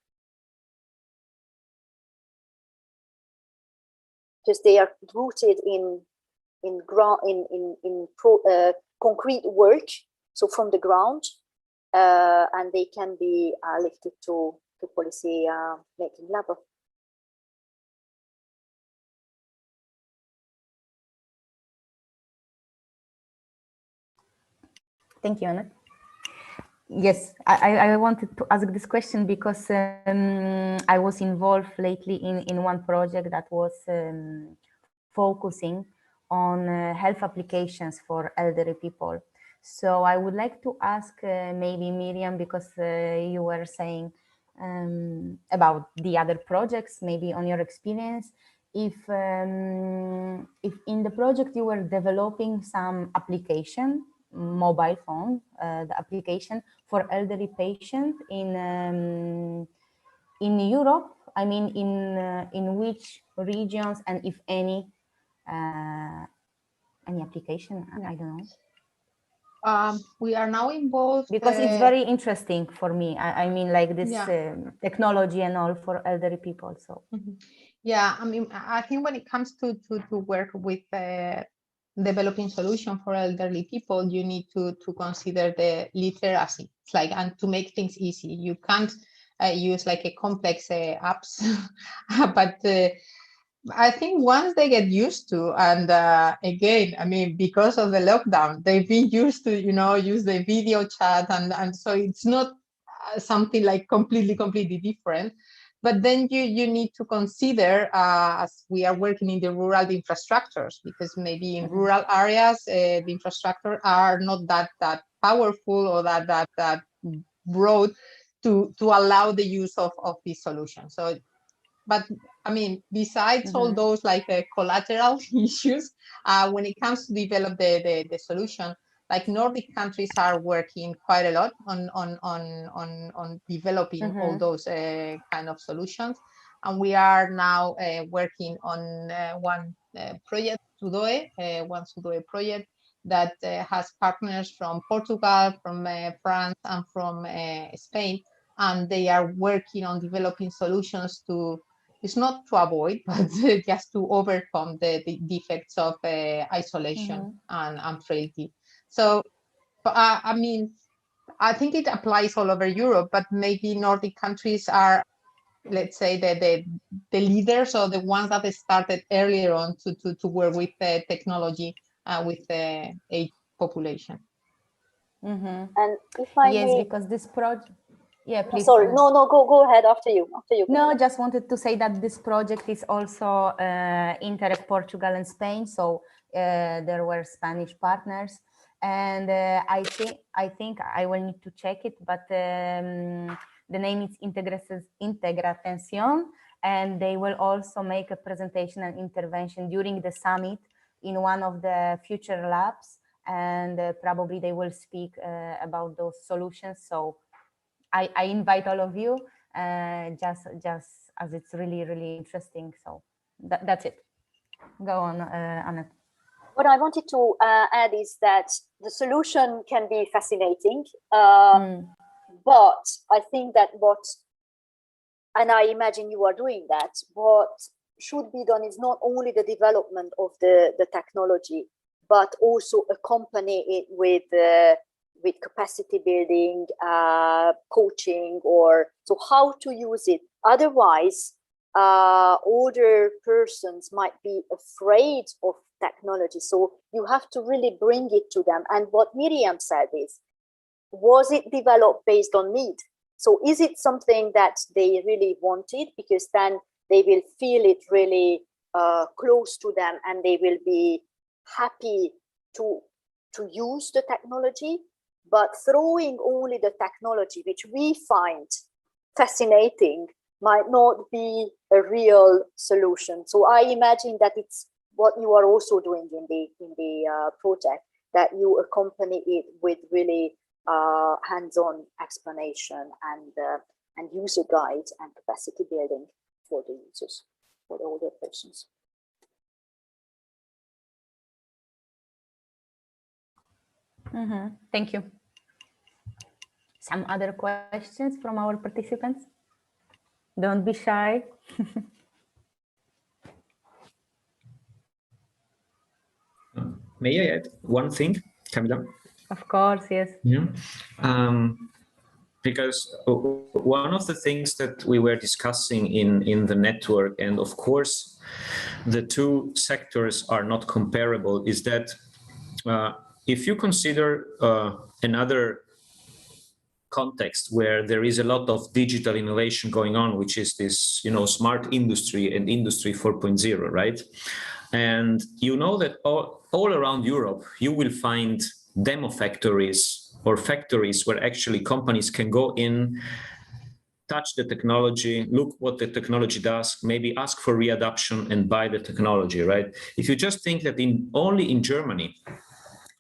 because they are rooted in concrete work, so from the ground, and they can be lifted to policy making level. Thank you, Anna. Yes, I wanted to ask this question because I was involved lately in one project that was focusing on health applications for elderly people. So I would like to ask maybe Miriam, because you were saying about the other projects, maybe on your experience, if in the project you were developing some application mobile phone, the application for elderly patients in Europe. I mean, in which regions, and if any application? I don't know. We are now involved because it's very interesting for me. I mean, like this technology and all for elderly people. So yeah, I mean, I think when it comes to work with developing solution for elderly people, you need to consider the literacy. It's like, and to make things easy, you can't use like a complex apps, but I think once they get used to, and again, I mean, because of the lockdown, they've been used to, use the video chat, and so it's not something like completely different. But then you need to consider, as we are working in the rural infrastructures, because maybe in rural areas, the infrastructure are not that powerful or that broad to allow the use of this solution. So, but I mean, besides all those like collateral issues, when it comes to develop the solution, like Nordic countries are working quite a lot on developing all those kind of solutions, and we are now working on one project, one Sudoe project that has partners from Portugal, from France, and from Spain, and they are working on developing solutions to. It's not to avoid, but just to overcome the defects of isolation and frailty. So, I mean, I think it applies all over Europe, but maybe Nordic countries are, let's say, the leaders or the ones that started earlier on to work with technology with the age population. And if I may... because this project. Yeah, please. Sorry, no, go ahead. After you. No, just wanted to say that this project is also Interreg Portugal and Spain, so there were Spanish partners, and I think I will need to check it, but the name is Integratención, and they will also make a presentation and intervention during the summit in one of the future labs, and probably they will speak about those solutions. So I invite all of you, just as it's really interesting. So that's it. Go on, Annette. What I wanted to add is that the solution can be fascinating, but I think that and I imagine you are doing that, what should be done is not only the development of the technology, but also accompany it with capacity building, coaching, or so how to use it. Otherwise, older persons might be afraid of technology. So you have to really bring it to them. And what Miriam said is, was it developed based on need? So is it something that they really wanted? Because then they will feel it really close to them, and they will be happy to use the technology. But throwing only the technology, which we find fascinating, might not be a real solution. So I imagine that it's what you are also doing in the project, that you accompany it with really hands-on explanation and user guides and capacity building for the users, for the older persons. Thank you. Some other questions from our participants? Don't be shy. May I add one thing, Camila? Of course, yes. Yeah. Because one of the things that we were discussing in the network, and of course, the two sectors are not comparable, is that if you consider another context where there is a lot of digital innovation going on, which is this, smart industry and industry 4.0, right? And that all around Europe, you will find demo factories or factories where actually companies can go in, touch the technology, look what the technology does, maybe ask for readoption and buy the technology, right? If you just think that only in Germany,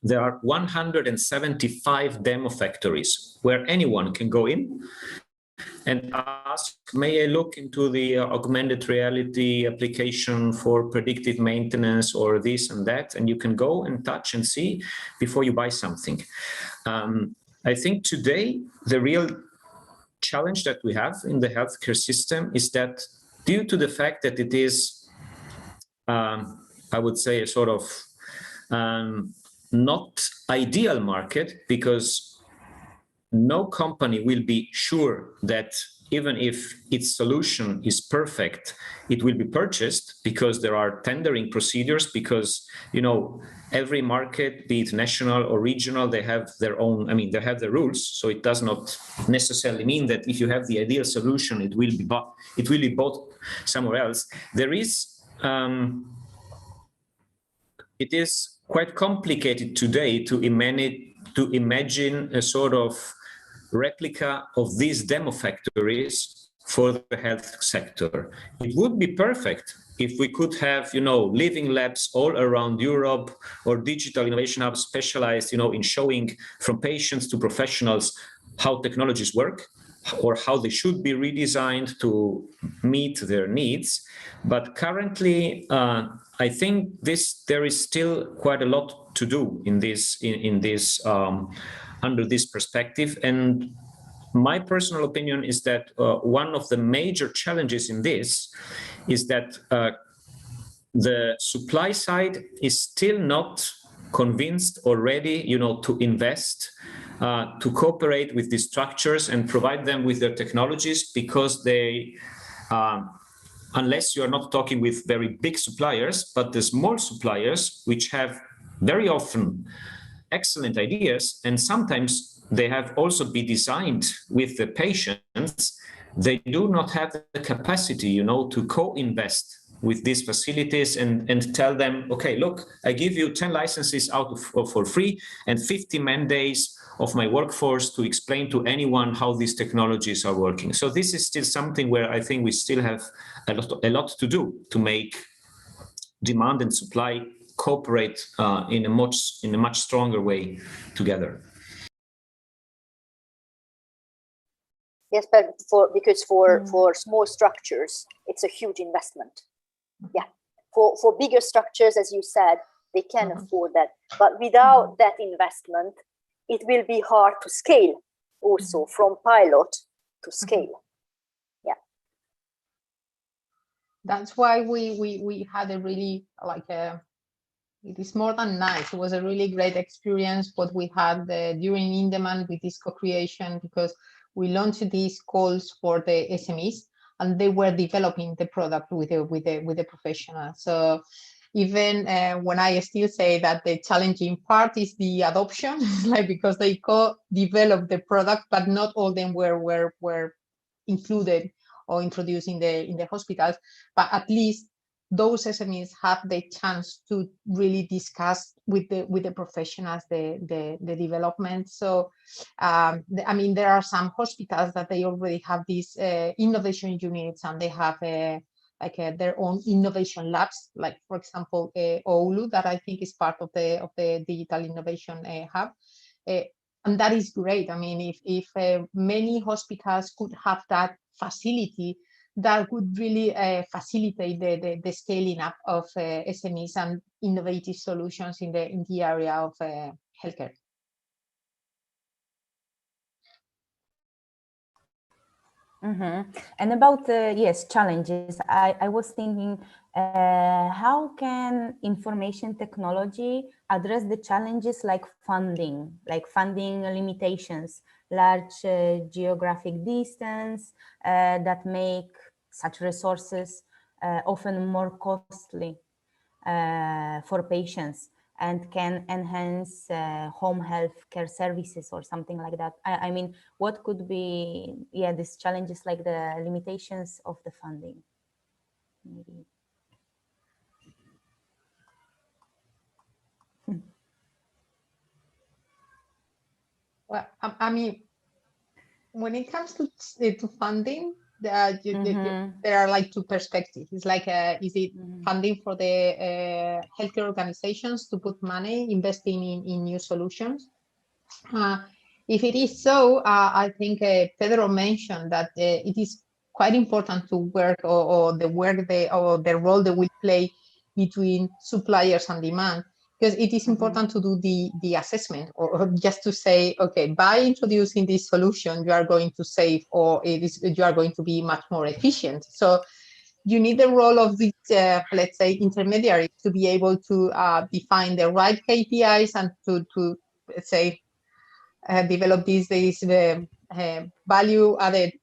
there are 175 demo factories where anyone can go in and ask, may I look into the augmented reality application for predictive maintenance or this and that? And you can go and touch and see before you buy something. I think today the real challenge that we have in the healthcare system is that due to the fact that it is, I would say, a sort of not ideal market, because no company will be sure that even if its solution is perfect, it will be purchased, because there are tendering procedures, because, you know, every market, be it national or regional, they have their own, I mean, they have the rules. So it does not necessarily mean that if you have the ideal solution, it will be bought somewhere else. There is, it is quite complicated today to imagine a sort of replica of these demo factories for the health sector. It would be perfect if we could have, you know, living labs all around Europe, or digital innovation hubs specialized, you know, in showing from patients to professionals how technologies work, or how they should be redesigned to meet their needs. But currently, I think there is still quite a lot to do in this under this perspective. And my personal opinion is that one of the major challenges in this is that the supply side is still not convinced or ready, you know, to invest, to cooperate with these structures and provide them with their technologies, because they, unless you are not talking with very big suppliers, but the small suppliers, which have very often excellent ideas, and sometimes they have also been designed with the patients, they do not have the capacity, you know, to co-invest with these facilities and tell them, okay, look, I give you 10 licenses for free and 50 man days of my workforce to explain to anyone how these technologies are working. So this is still something where I think we still have a lot to do to make demand and supply cooperate in a much stronger way together. Yes, but because for small structures, it's a huge investment. Yeah, for bigger structures, as you said, they can afford that. But without that investment, it will be hard to scale also from pilot to scale. Yeah. That's why we had a really it is more than nice. It was a really great experience what we had during In Demand with this co-creation, because we launched these calls for the SMEs, and they were developing the product with the professionals. So even when I still say that the challenging part is the adoption, like, because they co-developed the product, but not all of them were included or introduced in the hospitals. But at least those SMEs have the chance to really discuss with the professionals the development. So I mean, there are some hospitals that they already have these innovation units, and they have their own innovation labs, like, for example, Oulu, that I think is part of the digital innovation hub. And that is great. I mean, if many hospitals could have that facility, that would really facilitate the scaling up of SMEs and innovative solutions in the area of healthcare. And about yes, challenges, I was thinking, how can information technology address the challenges like funding limitations, large geographic distance that make such resources often more costly for patients, and can enhance home health care services or something like that. I mean, what could be, these challenges, like the limitations of the funding, maybe. Well, I mean, when it comes to funding, there are like two perspectives. It's like, is it funding for the healthcare organizations to put money, investing in new solutions? If it is so, I think Pedro mentioned that it is quite important to work or the role they will play between suppliers and demand, because it is important to do the assessment, or just to say, okay, by introducing this solution, you are going to save, or you are going to be much more efficient. So you need the role of these, let's say, intermediaries to be able to define the right KPIs and to let's say, develop these value-added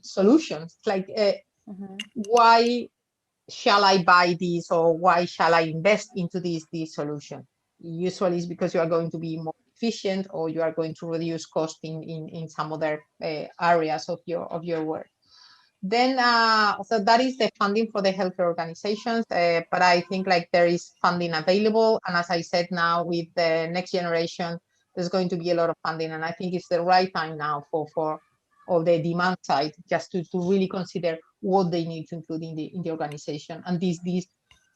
solutions. Like, why shall I buy this, or why shall I invest into this solution? Usually it's because you are going to be more efficient, or you are going to reduce cost in some other areas of your work. Then, so that is the funding for the healthcare organizations. But I think like there is funding available. And as I said, now with the next generation, there's going to be a lot of funding. And I think it's the right time now for all the demand side, just to really consider what they need to include in the organization, and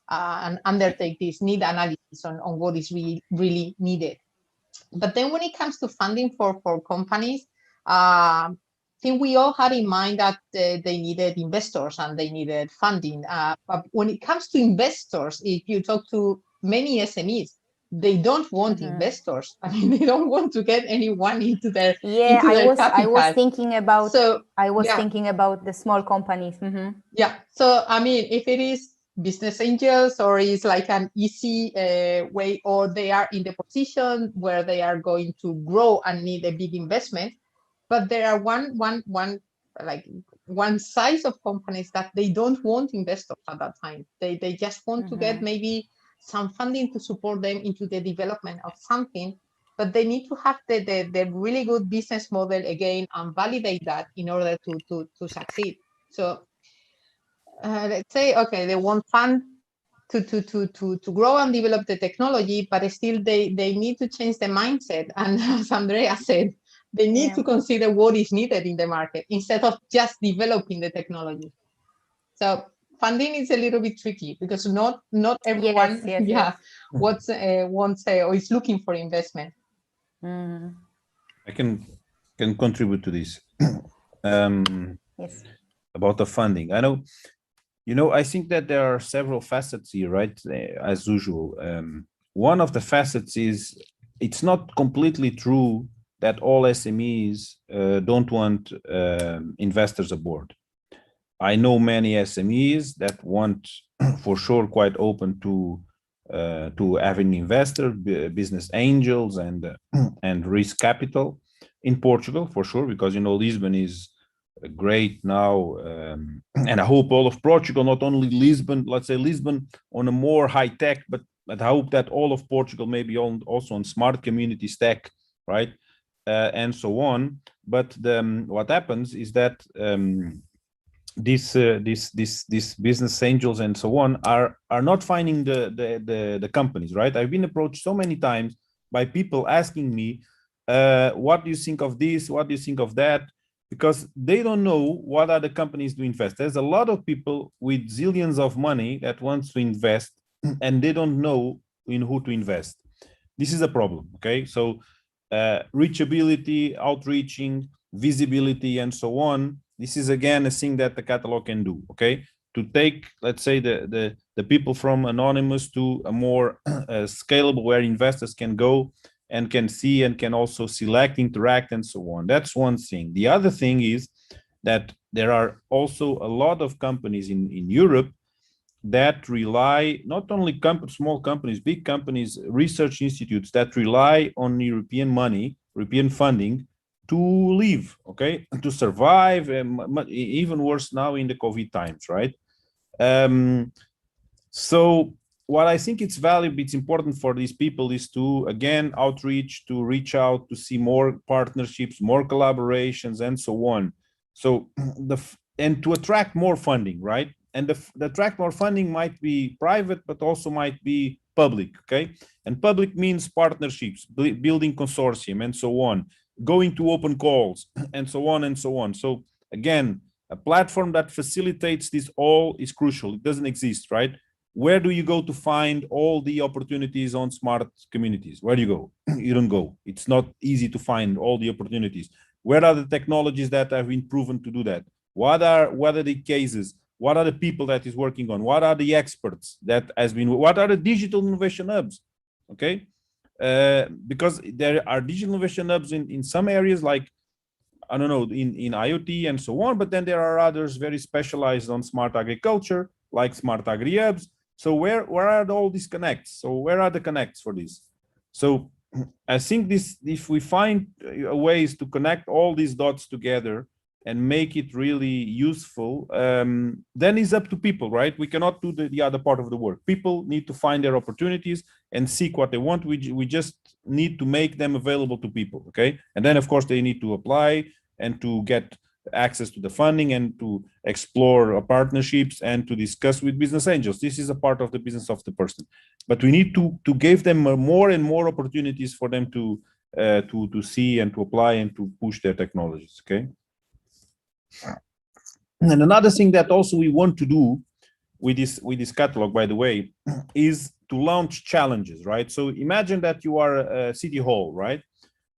and undertake this need analysis on what is really needed. But then when it comes to funding for companies, I think we all had in mind that they needed investors and they needed funding. But when it comes to investors, if you talk to many SMEs, they don't want investors. I mean, they don't want to get anyone into their capital. I was thinking about thinking about the small companies. Yeah. So I mean, if it is business angels, or is like an easy way, or they are in the position where they are going to grow and need a big investment, but there are one size of companies that they don't want investors at that time. They just want to get maybe some funding to support them into the development of something, but they need to have the really good business model again and validate that in order to succeed. So let's say, okay, they want fund to grow and develop the technology, but still they need to change the mindset. And as Andrea said, they need to consider what is needed in the market instead of just developing the technology. So funding is a little bit tricky, because not everyone wants or is looking for investment. I can contribute to this. Yes. About the funding. I know, I think that there are several facets here, right? As usual. One of the facets is, it's not completely true that all SMEs don't want investors aboard. I know many SMEs that want, for sure, quite open to having investor, business angels, and risk capital in Portugal, for sure, because Lisbon is great now, and I hope all of Portugal, not only Lisbon, let's say Lisbon on a more high tech, but I hope that all of Portugal may be also on smart community stack, right, and so on. But what happens is that these business angels and so on are not finding the companies, right? I've been approached so many times by people asking me, what do you think of this? What do you think of that? Because they don't know what are the companies to invest. There's a lot of people with zillions of money that wants to invest, and they don't know in who to invest. This is a problem, okay? So reachability, outreaching, visibility, and so on. This is again a thing that the catalog can do, okay? To take, let's say, the people from anonymous to a more scalable, where investors can go and can see and can also select, interact, and so on. That's one thing. The other thing is that there are also a lot of companies in Europe that rely, not only small companies, big companies, research institutes that rely on European money, European funding to live, okay, to survive, even worse now in the COVID times, right? So what I think it's valuable, it's important for these people is to, again, outreach, to reach out, to see more partnerships, more collaborations, and so on. So and to attract more funding, right? And the attract more funding might be private, but also might be public, okay? And public means partnerships, building consortium, and so on. going to open calls, and so on and so on. So again, a platform that facilitates this all is crucial. It doesn't exist, right? Where do you go to find all the opportunities on smart communities? Where do you go? You don't go. It's not easy to find all the opportunities. Where are the technologies that have been proven to do that? What are the cases? What are the people that is working on? What are the experts that has been? What are the digital innovation hubs? Okay, because there are digital innovation hubs in some areas, like I don't know, in IoT and so on, but then there are others very specialized on smart agriculture, like smart agri hubs. So where are all these connects? So where are the connects for this? So I think this, if we find ways to connect all these dots together and make it really useful, then it's up to people, right? We cannot do the other part of the work. People need to find their opportunities and seek what they want. We just need to make them available to people, okay? And then, of course, they need to apply and to get access to the funding and to explore partnerships and to discuss with business angels. This is a part of the business of the person. But we need to give them more and more opportunities for them to see and to apply and to push their technologies, okay? And another thing that also we want to do with this catalog, by the way, is to launch challenges, right? So imagine that you are a city hall, right?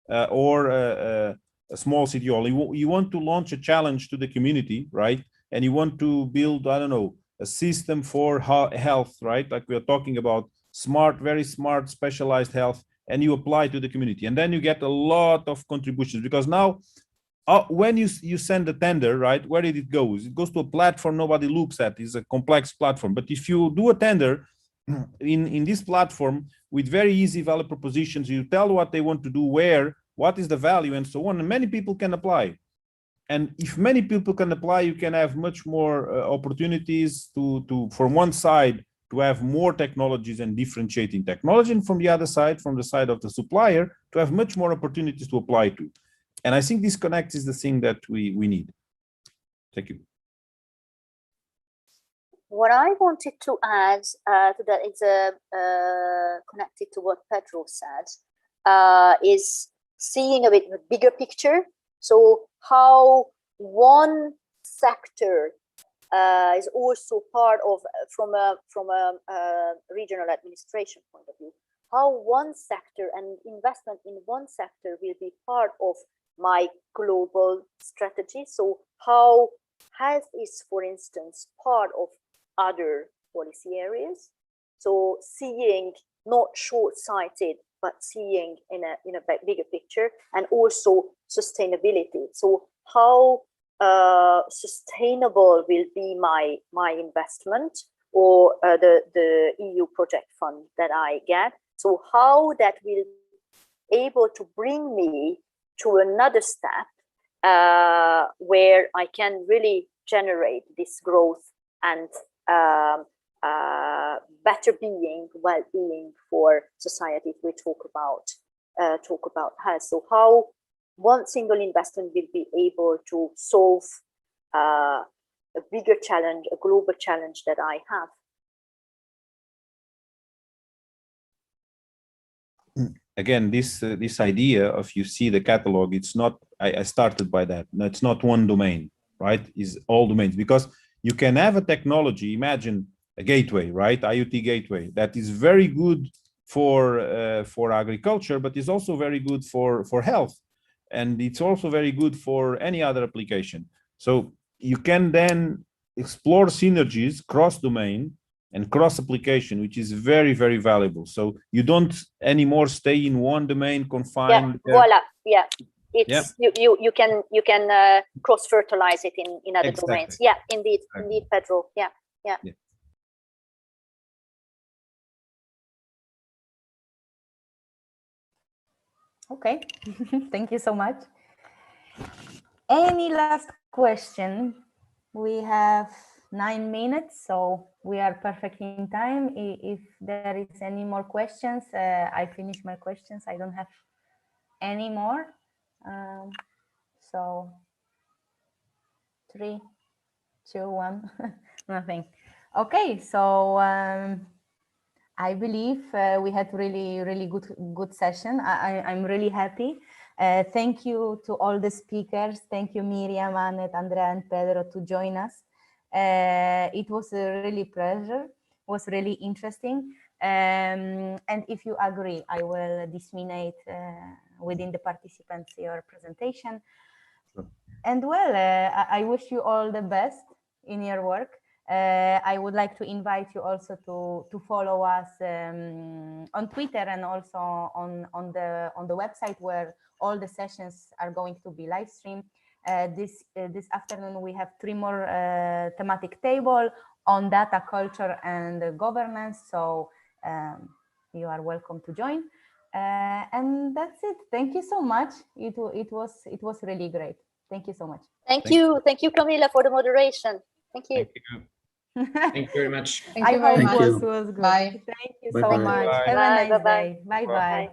Or a small city hall. You want to launch a challenge to the community, right? And you want to build, I don't know, a system for health, right? Like we are talking about smart, very smart, specialized health, and you apply to the community. And then you get a lot of contributions, because now when you send a tender, right, where did it go? It goes to a platform nobody looks at. It's a complex platform. But if you do a tender in this platform with very easy value propositions, you tell what they want to do, where, what is the value, and so on, and many people can apply. And if many people can apply, you can have much more opportunities to from one side, to have more technologies and differentiating technology, and from the other side, from the side of the supplier, to have much more opportunities to apply to. And I think this connect is the thing that we need. Thank you. What I wanted to add to that is connected to what Pedro said, is seeing a bit of a bigger picture. So how one sector is also part of, from a regional administration point of view, how one sector and investment in one sector will be part of my global strategy. So how health is, for instance, part of other policy areas. So seeing not short-sighted, but seeing in a bigger picture, and also sustainability. So how sustainable will be my investment, or the EU project fund that I get. So how that will able to bring me to another step where I can really generate this growth and better being, well-being for society. If we talk about health, so how one single investment will be able to solve a bigger challenge, a global challenge that I have. Again, this idea of, you see the catalog, it's not, I started by that. No, it's not one domain, right? It's all domains, because you can have a technology, imagine a gateway, right? IoT gateway that is very good for agriculture, but is also very good for health. And it's also very good for any other application. So you can then explore synergies cross-domain and cross-application, which is very, very valuable. So you don't anymore stay in one domain confined. Yeah, voila. Yeah, it's you can cross-fertilize it in other domains. Yeah, indeed, Pedro. Yeah. Okay, thank you so much. Any last question? We have 9 minutes, so we are perfectly in time. If there is any more questions, I finish my questions. I don't have any more. So 3, 2, 1, nothing. Okay, so I believe we had really good session. I'm really happy Thank you to all the speakers. Thank you, Miriam, Annette, Andrea, and Pedro to join us. It was a really pleasure. It was really interesting. And if you agree, I will disseminate within the participants your presentation. Sure. And well, I wish you all the best in your work. I would like to invite you also to follow us on Twitter and also on the website where all the sessions are going to be live streamed. This afternoon we have 3 more thematic table on data culture and governance. So you are welcome to join. And that's it. Thank you so much. It was really great. Thank you so much. Thank you, Camila, for the moderation. Thank you. Thank you. Thank you very much. Thank you I very hope much. it was good. Bye. Thank you Bye so bye. much. Bye. Have a Bye, nice bye-bye. day. Bye Bye. bye.